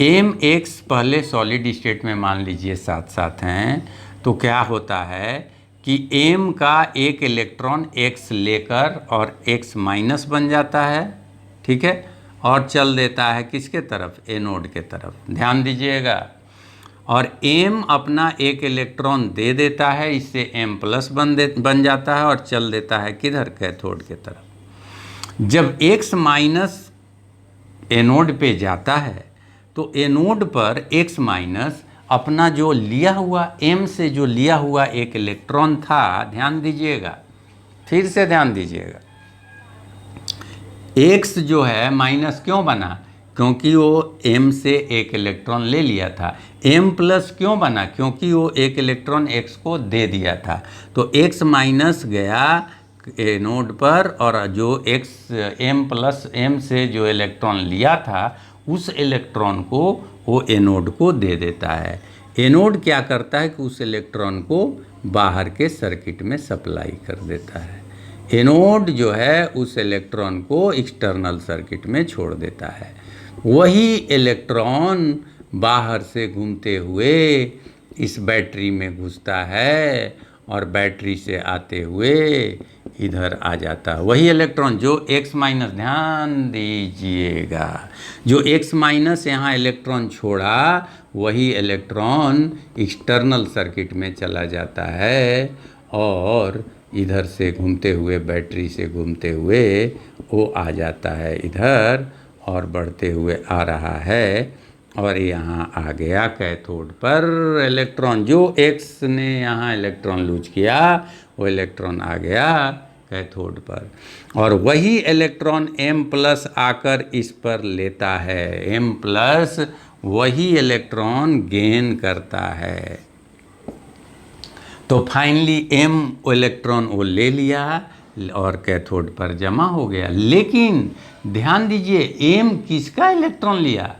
Mx पहले सॉलिड स्टेट में मान लीजिए साथ साथ हैं, तो क्या होता है कि M का एक इलेक्ट्रॉन X लेकर और X माइनस बन जाता है, ठीक है, और चल देता है किसके तरफ, एनोड के तरफ, ध्यान दीजिएगा। और M अपना एक इलेक्ट्रॉन दे देता है, इससे M प्लस बन जाता है और चल देता है किधर, कैथोड के तरफ। जब X माइनस एनोड पे जाता है तो एनोड पर X माइनस अपना जो लिया हुआ M से जो लिया हुआ एक इलेक्ट्रॉन था, ध्यान दीजिएगा, फिर से ध्यान दीजिएगा, X जो है माइनस क्यों बना, क्योंकि वो M से एक इलेक्ट्रॉन ले लिया था। M प्लस क्यों बना, क्योंकि वो एक इलेक्ट्रॉन X को दे दिया था। तो X माइनस गया एनोड पर और जो X M प्लस M से जो इलेक्ट्रॉन लिया था उस इलेक्ट्रॉन को वो एनोड को दे देता है। एनोड क्या करता है कि उस इलेक्ट्रॉन को बाहर के सर्किट में सप्लाई कर देता है। एनोड जो है उस इलेक्ट्रॉन को एक्सटर्नल सर्किट में छोड़ देता है। वही इलेक्ट्रॉन बाहर से घूमते हुए इस बैटरी में घुसता है और बैटरी से आते हुए इधर आ जाता है। वही इलेक्ट्रॉन जो X माइनस, ध्यान दीजिएगा, जो X माइनस यहाँ इलेक्ट्रॉन छोड़ा, वही इलेक्ट्रॉन एक्सटर्नल सर्किट में चला जाता है और इधर से घूमते हुए, बैटरी से घूमते हुए वो आ जाता है इधर और बढ़ते हुए आ रहा है और यहाँ आ गया कैथोड पर इलेक्ट्रॉन। जो एक्स ने यहाँ इलेक्ट्रॉन लूज किया वो इलेक्ट्रॉन आ गया कैथोड पर, और वही इलेक्ट्रॉन M+ आकर इस पर लेता है। M+ वही इलेक्ट्रॉन गेन करता है। तो फाइनली M इलेक्ट्रॉन वो ले लिया और कैथोड पर जमा हो गया। लेकिन ध्यान दीजिए, M किसका इलेक्ट्रॉन लिया?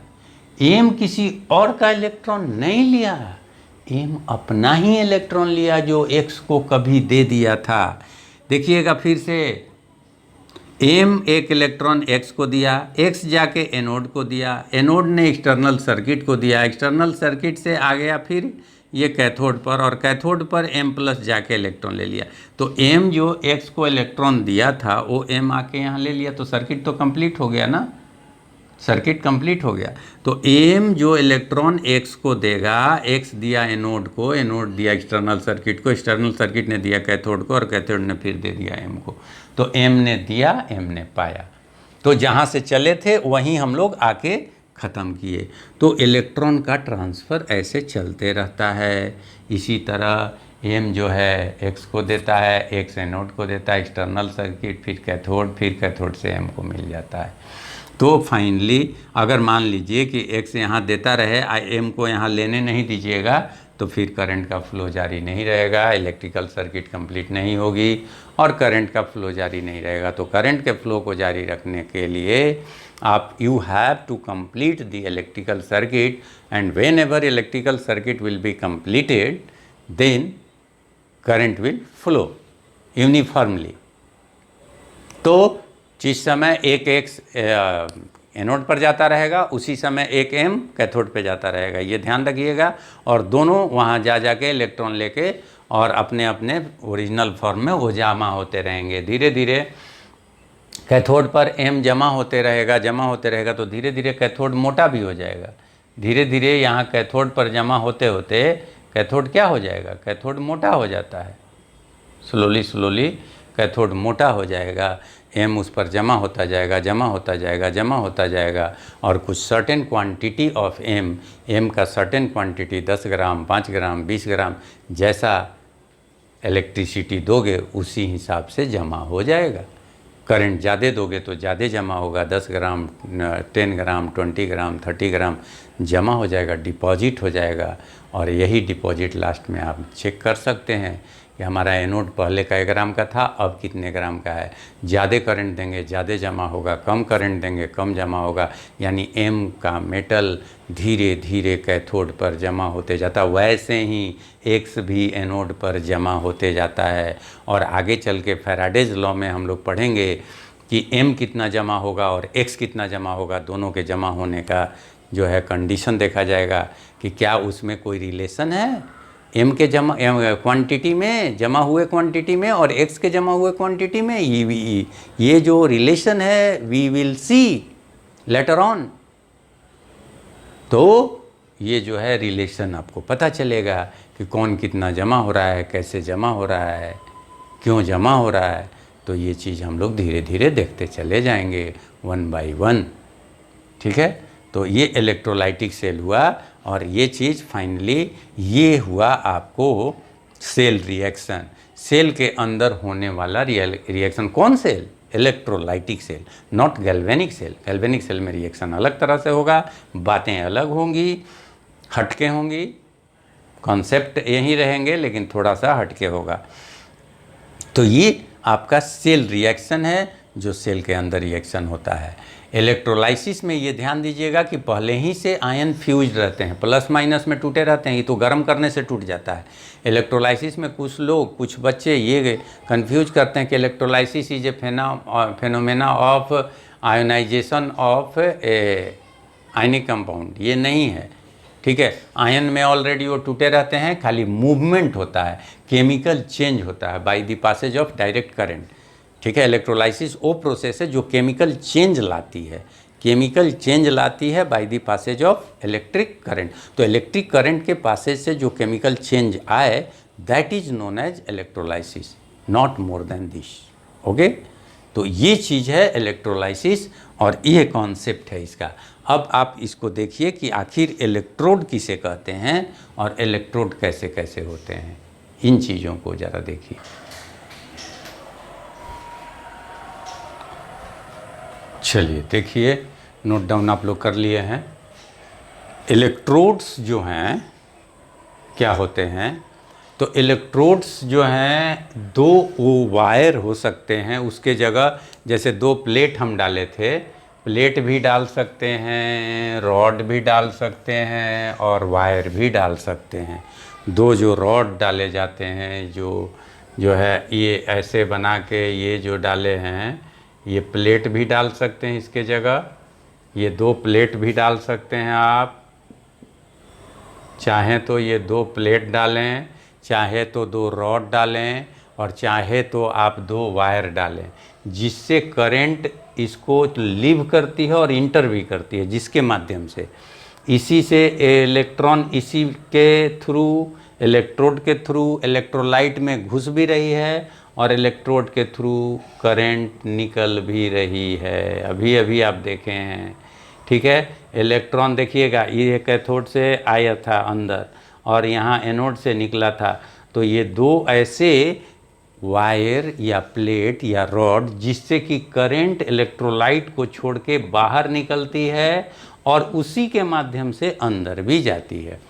M किसी और का इलेक्ट्रॉन नहीं लिया, M अपना ही इलेक्ट्रॉन लिया जो X को कभी दे दिया था। देखिएगा फिर से, M एक इलेक्ट्रॉन X को दिया, X जाके एनोड को दिया, एनोड ने एक्सटर्नल सर्किट को दिया, एक्सटर्नल सर्किट से आ गया फिर ये कैथोड पर, और कैथोड पर M+ जाके इलेक्ट्रॉन ले लिया। तो M जो X को इलेक्ट्रॉन दिया था वो M आके यहाँ ले लिया, तो सर्किट तो कंप्लीट हो गया ना, सर्किट कंप्लीट हो गया। तो M जो इलेक्ट्रॉन X को देगा, X दिया एनोड को, एनोड दिया एक्सटर्नल सर्किट को, एक्सटर्नल सर्किट ने दिया कैथोड को, और कैथोड ने फिर दे दिया M को। तो M ने दिया, M ने पाया। तो जहाँ से चले थे वहीं हम लोग आके ख़त्म किए। तो इलेक्ट्रॉन का ट्रांसफ़र ऐसे चलते रहता है। इसी तरह M जो है X को देता है, X एनोड को देता है, एक्सटर्नल सर्किट, फिर कैथोड से M को मिल जाता है। तो फाइनली अगर मान लीजिए कि X यहाँ देता रहे, M को यहाँ लेने नहीं दीजिएगा, तो फिर करंट का फ्लो जारी नहीं रहेगा, इलेक्ट्रिकल सर्किट कंप्लीट नहीं होगी और करंट का फ्लो जारी नहीं रहेगा। तो करंट के फ्लो को जारी रखने के लिए आप you have to complete the electrical circuit, and whenever electrical circuit will be completed then current will flow uniformly. तो जिस समय एक X एनोड पर जाता रहेगा, उसी समय एक M कैथोड पे जाता रहेगा, ये ध्यान रखिएगा। और दोनों वहाँ जा के इलेक्ट्रॉन लेके और अपने अपने ओरिजिनल फॉर्म में वो जमा होते रहेंगे। धीरे धीरे कैथोड पर M जमा होते रहेगा तो धीरे धीरे कैथोड मोटा भी हो जाएगा। धीरे धीरे यहाँ कैथोड पर जमा होते होते कैथोड क्या हो जाएगा? कैथोड मोटा हो जाता है। स्लोली कैथोड मोटा हो जाएगा, M उस पर जमा होता जाएगा और कुछ सर्टेन क्वांटिटी ऑफ M का सर्टेन क्वांटिटी 10 ग्राम, 5 ग्राम, 20 ग्राम, जैसा इलेक्ट्रिसिटी दोगे उसी हिसाब से जमा हो जाएगा। करंट ज़्यादा दोगे तो ज़्यादा जमा होगा, 10 ग्राम, 10 ग्राम, 20 ग्राम, 30 ग्राम जमा हो जाएगा, डिपॉजिट हो जाएगा। और यही डिपॉजिट लास्ट में आप चेक कर सकते हैं कि हमारा एनोड पहले का 1 ग्राम का था, अब कितने ग्राम का है। ज़्यादा करंट देंगे ज़्यादा जमा होगा, कम करंट देंगे कम जमा होगा। यानी M का मेटल धीरे धीरे कैथोड पर जमा होते जाता, वैसे ही X भी एनोड पर जमा होते जाता है। और आगे चल के फैराडेज लॉ में हम लोग पढ़ेंगे कि M कितना जमा होगा और X कितना जमा होगा, दोनों के जमा होने का जो है कंडीशन देखा जाएगा कि क्या उसमें कोई रिलेशन है। M के जमा क्वांटिटी में, जमा हुए क्वांटिटी में, और X के जमा हुए क्वांटिटी में, ये जो रिलेशन है we will see later on. तो ये जो है रिलेशन आपको पता चलेगा कि कौन कितना जमा हो रहा है, कैसे जमा हो रहा है, क्यों जमा हो रहा है। तो ये चीज़ हम लोग धीरे धीरे देखते चले जाएंगे 1 by 1। ठीक है, तो ये इलेक्ट्रोलाइटिक सेल हुआ। और ये चीज़ फाइनली ये हुआ आपको सेल रिएक्शन। सेल के अंदर होने वाला रिएक्शन। कौन cell? Electrolytic cell, not galvanic cell. Galvanic cell में रिएक्शन अलग तरह से होगा, बातें अलग होंगी, हटके होंगी, कॉन्सेप्ट यही रहेंगे लेकिन थोड़ा सा हटके होगा। तो ये आपका सेल रिएक्शन है, जो सेल के अंदर रिएक्शन होता है। इलेक्ट्रोलाइसिस में ये ध्यान दीजिएगा कि पहले ही से आयन फ्यूज्ड रहते हैं, प्लस माइनस में टूटे रहते हैं, ये तो गर्म करने से टूट जाता है। इलेक्ट्रोलाइसिस में कुछ बच्चे ये कंफ्यूज करते हैं कि electrolysis is a phenomena of ionization of ionic compound. ये नहीं है, ठीक है। आयन में ऑलरेडी वो टूटे रहते हैं, खाली मूवमेंट होता है, केमिकल चेंज होता है by the passage of direct current. ठीक है, इलेक्ट्रोलाइसिस वो प्रोसेस है जो केमिकल चेंज लाती है, केमिकल चेंज लाती है by the passage of electric current. तो इलेक्ट्रिक करंट के पासेज से जो केमिकल चेंज आए, that is known as electrolysis, not more than this. Okay, तो ये चीज़ है इलेक्ट्रोलाइसिस और ये कॉन्सेप्ट है इसका। अब आप इसको देखिए कि आखिर इलेक्ट्रोड किसे कहते हैं और इलेक्ट्रोड कैसे कैसे होते हैं, इन चीज़ों को ज़रा देखिए। चलिए देखिए, नोट डाउन आप लोग कर लिए हैं। इलेक्ट्रोड्स जो हैं क्या होते हैं, तो इलेक्ट्रोड्स जो हैं दो वायर हो सकते हैं, उसके जगह जैसे दो प्लेट हम डाले थे, प्लेट भी डाल सकते हैं, रॉड भी डाल सकते हैं और वायर भी डाल सकते हैं। दो जो रॉड डाले जाते हैं, जो है ये ऐसे बना के ये जो डाले हैं, ये प्लेट भी डाल सकते हैं इसके जगह, ये दो प्लेट भी डाल सकते हैं आप, चाहें तो ये दो प्लेट डालें, चाहे तो दो रॉड डालें और चाहे तो आप दो वायर डालें, जिससे करंट इसको लीव करती है और इंटर भी करती है, जिसके माध्यम से इसी से इलेक्ट्रॉन इसी के थ्रू, इलेक्ट्रोड के थ्रू इलेक्ट्रोलाइट में घुस भी रही है और इलेक्ट्रोड के थ्रू करंट निकल भी रही है। अभी अभी आप देखे हैं, ठीक है। इलेक्ट्रॉन देखिएगा, ये कैथोड से आया था अंदर और यहाँ एनोड से निकला था, तो ये दो ऐसे वायर या प्लेट या रॉड जिससे कि करंट इलेक्ट्रोलाइट को छोड़ के बाहर निकलती है और उसी के माध्यम से अंदर भी जाती है,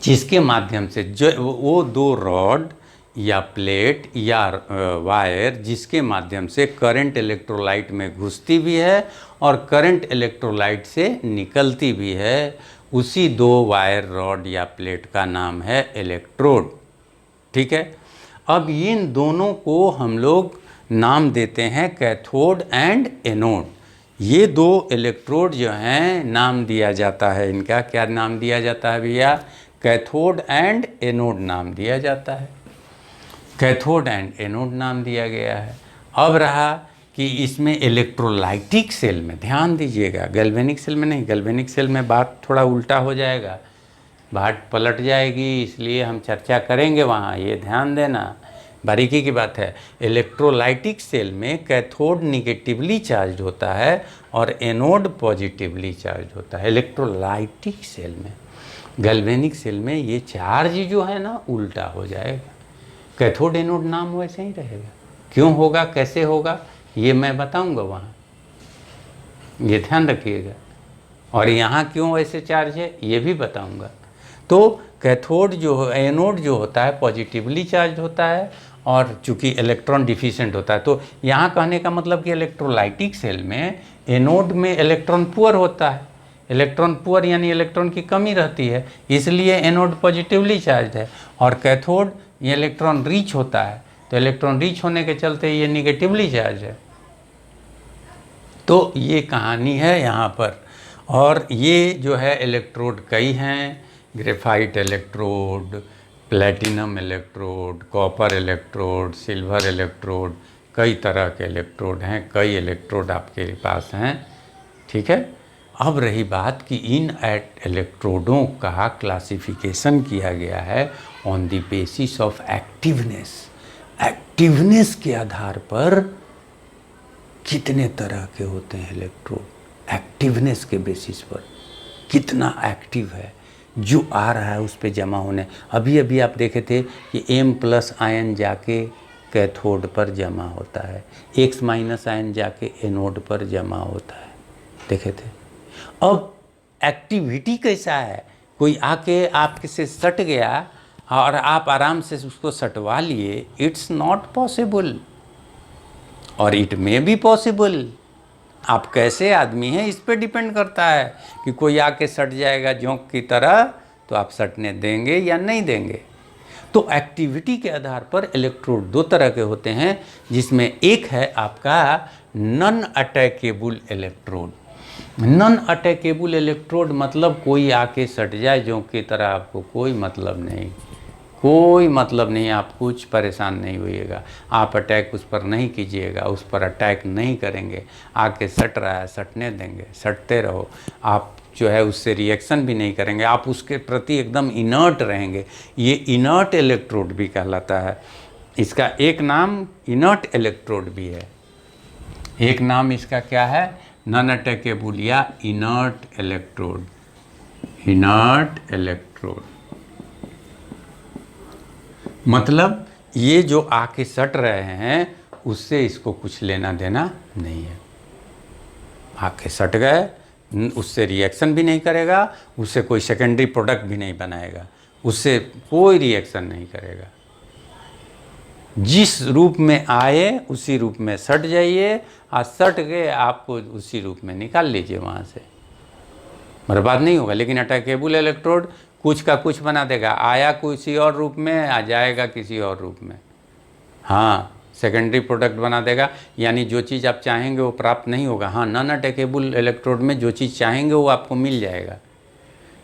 जिसके माध्यम से जो वो दो रॉड या प्लेट या वायर जिसके माध्यम से करंट इलेक्ट्रोलाइट में घुसती भी है और करंट इलेक्ट्रोलाइट से निकलती भी है, उसी दो वायर रॉड या प्लेट का नाम है इलेक्ट्रोड, ठीक है। अब इन दोनों को हम लोग नाम देते हैं कैथोड एंड एनोड। ये दो इलेक्ट्रोड जो हैं नाम दिया जाता है इनका, क्या नाम दिया जाता है भैया? कैथोड एंड एनोड नाम दिया जाता है, कैथोड एंड एनोड नाम दिया गया है। अब रहा कि इसमें इलेक्ट्रोलाइटिक सेल में ध्यान दीजिएगा, गैल्वेनिक सेल में नहीं, गैल्वेनिक सेल में बात थोड़ा उल्टा हो जाएगा, बात पलट जाएगी, इसलिए हम चर्चा करेंगे वहाँ, ये ध्यान देना, बारीकी की बात है। इलेक्ट्रोलाइटिक सेल में कैथोड निगेटिवली चार्ज होता है और एनोड पॉजिटिवली चार्ज होता है इलेक्ट्रोलाइटिक सेल में। गैल्वेनिक सेल में ये चार्ज जो है ना उल्टा हो जाएगा, कैथोड एनोड नाम वैसे ही रहेगा। क्यों होगा, कैसे होगा, ये मैं बताऊंगा वहाँ, ये ध्यान रखिएगा। और यहाँ क्यों ऐसे चार्ज है ये भी बताऊंगा। तो कैथोड जो एनोड जो होता है पॉजिटिवली चार्ज होता है और चूँकि इलेक्ट्रॉन डिफिशिएंट होता है, तो यहाँ कहने का मतलब कि इलेक्ट्रोलाइटिक सेल में एनोड में इलेक्ट्रॉन पुअर होता है, इलेक्ट्रॉन पुअर यानी इलेक्ट्रॉन की कमी रहती है, इसलिए एनोड पॉजिटिवली चार्ज है। और कैथोड ये इलेक्ट्रॉन रिच होता है, तो इलेक्ट्रॉन रिच होने के चलते ये निगेटिवली चार्ज है। तो ये कहानी है यहाँ पर। और ये जो है इलेक्ट्रोड कई हैं, graphite electrode, platinum electrode, copper electrode, silver electrode, कई तरह के इलेक्ट्रोड हैं, कई इलेक्ट्रोड आपके पास हैं, ठीक है। अब रही बात कि इन इलेक्ट्रोडों का क्लासिफिकेशन किया गया है on the basis of activeness. Activeness के आधार पर कितने तरह के होते हैं इलेक्ट्रोड, एक्टिवनेस के बेसिस पर कितना एक्टिव है, जो आ रहा है उस पे जमा होने। अभी अभी आप देखे थे कि M+ आयन जाके कैथोड पर जमा होता है, X- आयन जाके एनोड पर जमा होता है, देखे थे। अब एक्टिविटी कैसा है, कोई आके आपके से सट गया और आप आराम से उसको सटवा लिए, इट्स नॉट पॉसिबल और इट मे बी पॉसिबल। आप कैसे आदमी हैं इस पे डिपेंड करता है कि कोई आके सट जाएगा जोंक की तरह तो आप सटने देंगे या नहीं देंगे। तो एक्टिविटी के आधार पर इलेक्ट्रोड दो तरह के होते हैं, जिसमें एक है आपका non attackable electrode. Non attackable electrode मतलब कोई आके सट जाए जोंक की तरह, आपको कोई मतलब नहीं, कोई मतलब नहीं, आप कुछ परेशान नहीं होइएगा, आप अटैक उस पर नहीं कीजिएगा, उस पर अटैक नहीं करेंगे, आके सट रहा है सटने देंगे, सटते रहो, आप जो है उससे रिएक्शन भी नहीं करेंगे, आप उसके प्रति एकदम इनर्ट रहेंगे। ये इनर्ट इलेक्ट्रोड भी कहलाता है, इसका एक नाम इनर्ट इलेक्ट्रोड भी है, एक नाम इसका क्या है, नॉन अटैकेबल या इनर्ट इलेक्ट्रोड, इनर्ट इलेक्ट्रोड। मतलब ये जो आके सट रहे हैं उससे इसको कुछ लेना देना नहीं है। आके सट गए, उससे रिएक्शन भी नहीं करेगा, उससे कोई सेकेंडरी प्रोडक्ट भी नहीं बनाएगा, उससे कोई रिएक्शन नहीं करेगा। जिस रूप में आए उसी रूप में सट जाइए, और सट गए आपको उसी रूप में निकाल लीजिए, वहाँ से बर्बाद नहीं होगा। लेकिन अटैकेबल इलेक्ट्रोड कुछ का कुछ बना देगा, आया किसी और रूप में, आ जाएगा किसी और रूप में। हाँ, सेकेंडरी प्रोडक्ट बना देगा, यानी जो चीज़ आप चाहेंगे वो प्राप्त नहीं होगा। हाँ, नॉन अटैकेबल इलेक्ट्रोड में जो चीज़ चाहेंगे वो आपको मिल जाएगा।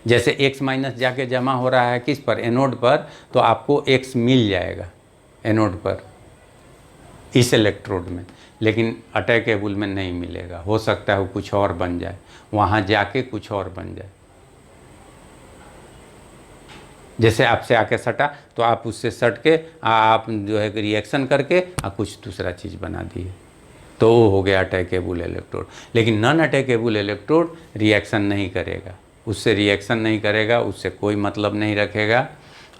जैसे X माइनस जाके जमा हो रहा है किस पर, एनोड पर, तो आपको X मिल जाएगा एनोड पर इस इलेक्ट्रोड में, लेकिन अटैकेबल में नहीं मिलेगा। हो सकता है वो कुछ और बन जाए, वहाँ जाके कुछ और बन जाए। जैसे आपसे आके सटा तो आप उससे सट के आप जो है रिएक्शन करके कुछ दूसरा चीज़ बना दिए, तो वो हो गया अटैकेबल इलेक्ट्रोड। लेकिन नॉन अटैकेबल इलेक्ट्रोड रिएक्शन नहीं करेगा, उससे रिएक्शन नहीं करेगा, उससे कोई मतलब नहीं रखेगा।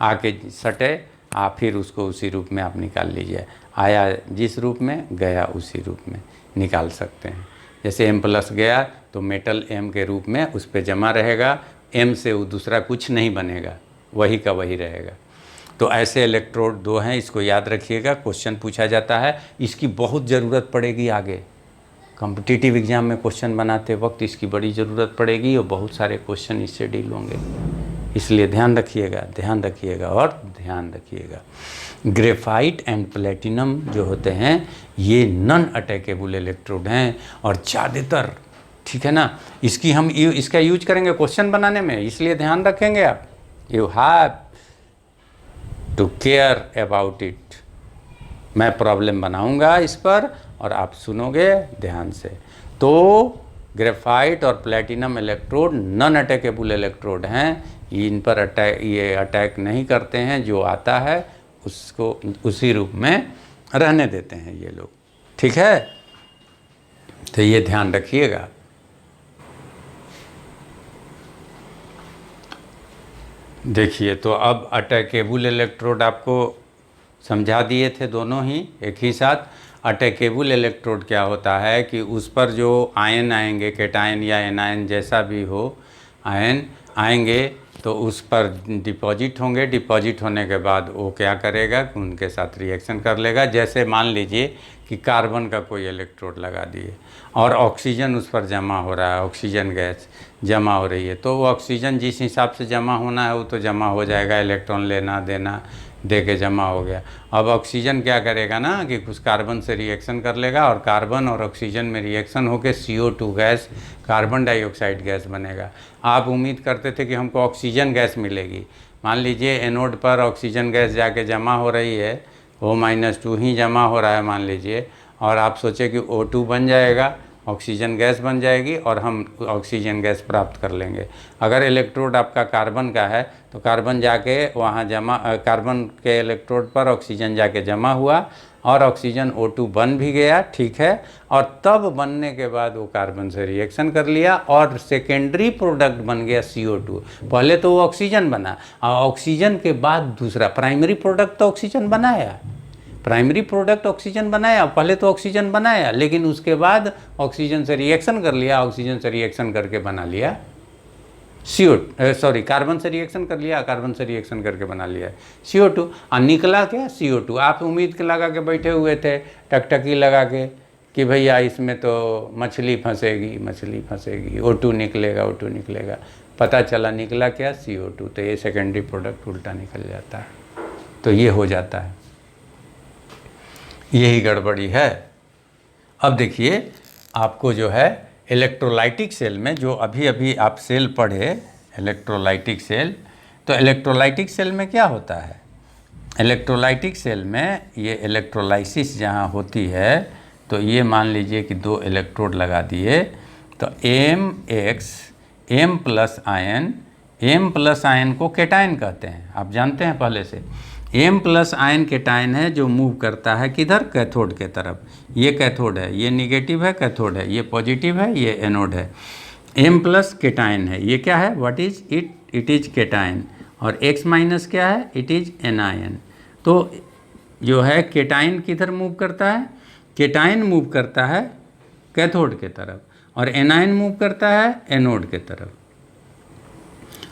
आके सटे आप फिर उसको उसी रूप में आप निकाल लीजिए, आया जिस रूप में, गया उसी रूप में निकाल सकते हैं। जैसे M+ गया तो मेटल M के रूप में उस पर जमा रहेगा, M से वो दूसरा कुछ नहीं बनेगा, वही का वही रहेगा। तो ऐसे इलेक्ट्रोड 2 हैं, इसको याद रखिएगा, क्वेश्चन पूछा जाता है, इसकी बहुत ज़रूरत पड़ेगी आगे कॉम्पिटिटिव एग्ज़ाम में। क्वेश्चन बनाते वक्त इसकी बड़ी ज़रूरत पड़ेगी और बहुत सारे क्वेश्चन इससे डील होंगे, इसलिए ध्यान रखिएगा, ध्यान रखिएगा और ध्यान रखिएगा। ग्रेफाइट एंड प्लेटिनम जो होते हैं ये नॉन अटैकेबल इलेक्ट्रोड हैं, और ज़्यादातर, ठीक है ना, इसका यूज करेंगे क्वेश्चन बनाने में, इसलिए ध्यान रखेंगे आप। You have to care about it. मैं प्रॉब्लम बनाऊंगा इस पर और आप सुनोगे ध्यान से। तो ग्रेफाइट और platinum electrode non attackable electrode हैं, इन पर अटैक नहीं करते हैं, जो आता है उसको उसी रूप में रहने देते हैं ये लोग, ठीक है। तो ये ध्यान रखिएगा। देखिए, तो अब अटैकेबल इलेक्ट्रोड आपको समझा दिए थे दोनों ही एक ही साथ। अटैकेबल इलेक्ट्रोड क्या होता है कि उस पर जो आयन आएंगे, कैटायन या एनायन जैसा भी हो, आयन आएंगे तो उस पर डिपॉजिट होंगे। डिपॉजिट होने के बाद वो क्या करेगा कि उनके साथ रिएक्शन कर लेगा। जैसे मान लीजिए कि कार्बन का कोई इलेक्ट्रोड लगा दिए और ऑक्सीजन उस पर जमा हो रहा है, ऑक्सीजन गैस जमा हो रही है, तो वो ऑक्सीजन जिस हिसाब से जमा होना है वो तो जमा हो जाएगा, इलेक्ट्रॉन लेना देना दे के जमा हो गया। अब ऑक्सीजन क्या करेगा ना कि कुछ कार्बन से रिएक्शन कर लेगा, और कार्बन और ऑक्सीजन में रिएक्शन होकर CO2 gas, carbon dioxide gas बनेगा। आप उम्मीद करते थे कि हमको ऑक्सीजन गैस मिलेगी, मान लीजिए एनोड पर ऑक्सीजन गैस जाके जमा हो रही है, O-2 ही जमा हो रहा है मान लीजिए, और आप सोचे कि O2 बन जाएगा, ऑक्सीजन गैस बन जाएगी और हम ऑक्सीजन गैस प्राप्त कर लेंगे। अगर इलेक्ट्रोड आपका कार्बन का है तो कार्बन जाके वहाँ कार्बन के इलेक्ट्रोड पर ऑक्सीजन जाके जमा हुआ और ऑक्सीजन O2 बन भी गया, ठीक है। और तब बनने के बाद वो कार्बन से रिएक्शन कर लिया और सेकेंडरी प्रोडक्ट बन गया CO2। पहले तो वो ऑक्सीजन बना और ऑक्सीजन के बाद दूसरा प्राइमरी प्रोडक्ट तो ऑक्सीजन बनाया, प्राइमरी प्रोडक्ट ऑक्सीजन बनाया। पहले तो ऑक्सीजन बनाया, लेकिन उसके बाद ऑक्सीजन से रिएक्शन कर लिया, ऑक्सीजन से रिएक्शन करके बना लिया कार्बन से रिएक्शन कर लिया, कार्बन से रिएक्शन करके बना लिया CO2। और निकला क्या CO2। आप उम्मीद के लगा के बैठे हुए थे, टकटकी लगा के, कि भैया इसमें तो मछली फंसेगी, मछली फंसेगी, O2 निकलेगा, O2 निकलेगा। पता चला निकला क्या CO2। तो ये सेकेंडरी प्रोडक्ट उल्टा निकल जाता है, तो ये हो जाता है, यही गड़बड़ी है। अब देखिए, आपको जो है इलेक्ट्रोलाइटिक सेल में, जो अभी अभी आप सेल पढ़े इलेक्ट्रोलाइटिक सेल, तो इलेक्ट्रोलाइटिक सेल में क्या होता है, इलेक्ट्रोलाइटिक सेल में ये इलेक्ट्रोलाइसिस जहाँ होती है, तो ये मान लीजिए कि 2 इलेक्ट्रोड लगा दिए, तो M+ आयन, M+ आयन को कैटायन कहते हैं, आप जानते हैं पहले से। M प्लस आयन केटायन है जो मूव करता है किधर, कैथोड के तरफ। ये कैथोड है, ये निगेटिव है, कैथोड है, ये पॉजिटिव है, ये एनोड है। M प्लस केटायन है, ये क्या है, what is it, it is cation. और X माइनस क्या है, इट इज एनायन। तो जो है केटायन किधर मूव करता है, केटायन मूव करता है कैथोड के तरफ, और एनायन मूव करता है एनोड के तरफ।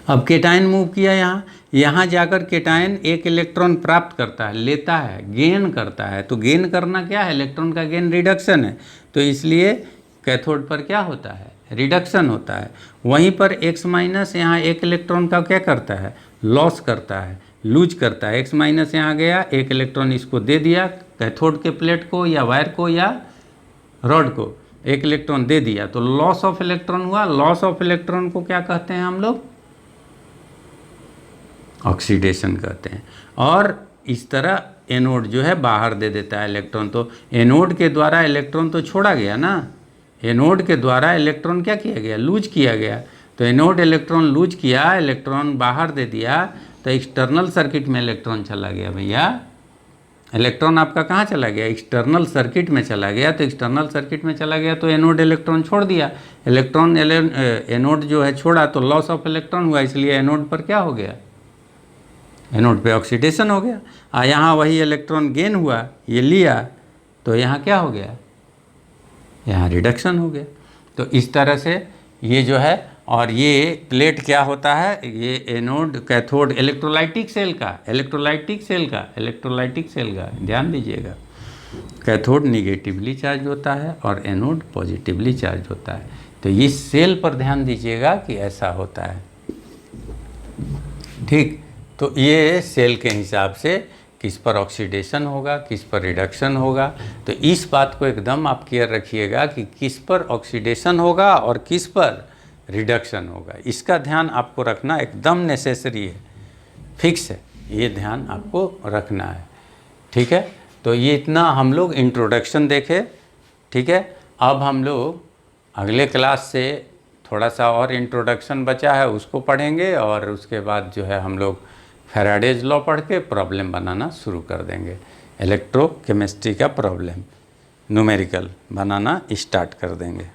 अब केटायन मूव किया यहाँ जाकर केटायन एक इलेक्ट्रॉन प्राप्त करता है, लेता है, गेन करता है। तो गेन करना क्या है, इलेक्ट्रॉन का गेन रिडक्शन है, तो इसलिए कैथोड पर क्या होता है, रिडक्शन होता है। वहीं पर X माइनस यहाँ एक इलेक्ट्रॉन का क्या करता है, लॉस करता है, लूज करता है। X माइनस यहाँ गया, एक इलेक्ट्रॉन इसको दे दिया, कैथोड के प्लेट को या वायर को या रॉड को एक इलेक्ट्रॉन दे दिया, तो लॉस ऑफ इलेक्ट्रॉन हुआ। लॉस ऑफ इलेक्ट्रॉन को क्या कहते हैं हम लोग, ऑक्सीडेशन कहते हैं। और इस तरह एनोड जो है बाहर दे देता है इलेक्ट्रॉन। तो एनोड के द्वारा इलेक्ट्रॉन तो छोड़ा गया ना, एनोड के द्वारा इलेक्ट्रॉन क्या किया गया, लूज किया गया। तो एनोड इलेक्ट्रॉन लूज किया, इलेक्ट्रॉन बाहर दे दिया, तो एक्सटर्नल सर्किट में इलेक्ट्रॉन चला गया। भैया इलेक्ट्रॉन आपका कहाँ चला गया, एक्सटर्नल सर्किट में चला गया। तो एक्सटर्नल सर्किट में चला गया तो एनोड इलेक्ट्रॉन छोड़ दिया, इलेक्ट्रॉन एनोड जो है छोड़ा, तो लॉस ऑफ इलेक्ट्रॉन हुआ, इसलिए एनोड पर क्या हो गया, एनोड पे ऑक्सीडेशन हो गया। यहाँ वही इलेक्ट्रॉन गेन हुआ, ये लिया, तो यहाँ क्या हो गया, यहाँ रिडक्शन हो गया। तो इस तरह से ये जो है, और ये प्लेट क्या होता है, ये एनोड कैथोड इलेक्ट्रोलाइटिक सेल का, इलेक्ट्रोलाइटिक सेल का ध्यान दीजिएगा। कैथोड निगेटिवली चार्ज होता है और एनोड पॉजिटिवली चार्ज होता है। तो इस सेल पर ध्यान दीजिएगा कि ऐसा होता है, ठीक। तो ये सेल के हिसाब से किस पर ऑक्सीडेशन होगा, किस पर रिडक्शन होगा। तो इस बात को एकदम आप क्लियर रखिएगा कि किस पर ऑक्सीडेशन होगा और किस पर रिडक्शन होगा। इसका ध्यान आपको रखना एकदम नेसेसरी है, फिक्स है, ये ध्यान आपको रखना है, ठीक है। तो ये इतना हम लोग इंट्रोडक्शन देखे, ठीक है। अब हम लोग अगले क्लास से थोड़ा सा और इंट्रोडक्शन बचा है उसको पढ़ेंगे, और उसके बाद जो है हम लोग फैराडेज लॉ पढ़ के प्रॉब्लम बनाना शुरू कर देंगे। इलेक्ट्रोकेमिस्ट्री का प्रॉब्लम न्यूमेरिकल बनाना स्टार्ट कर देंगे।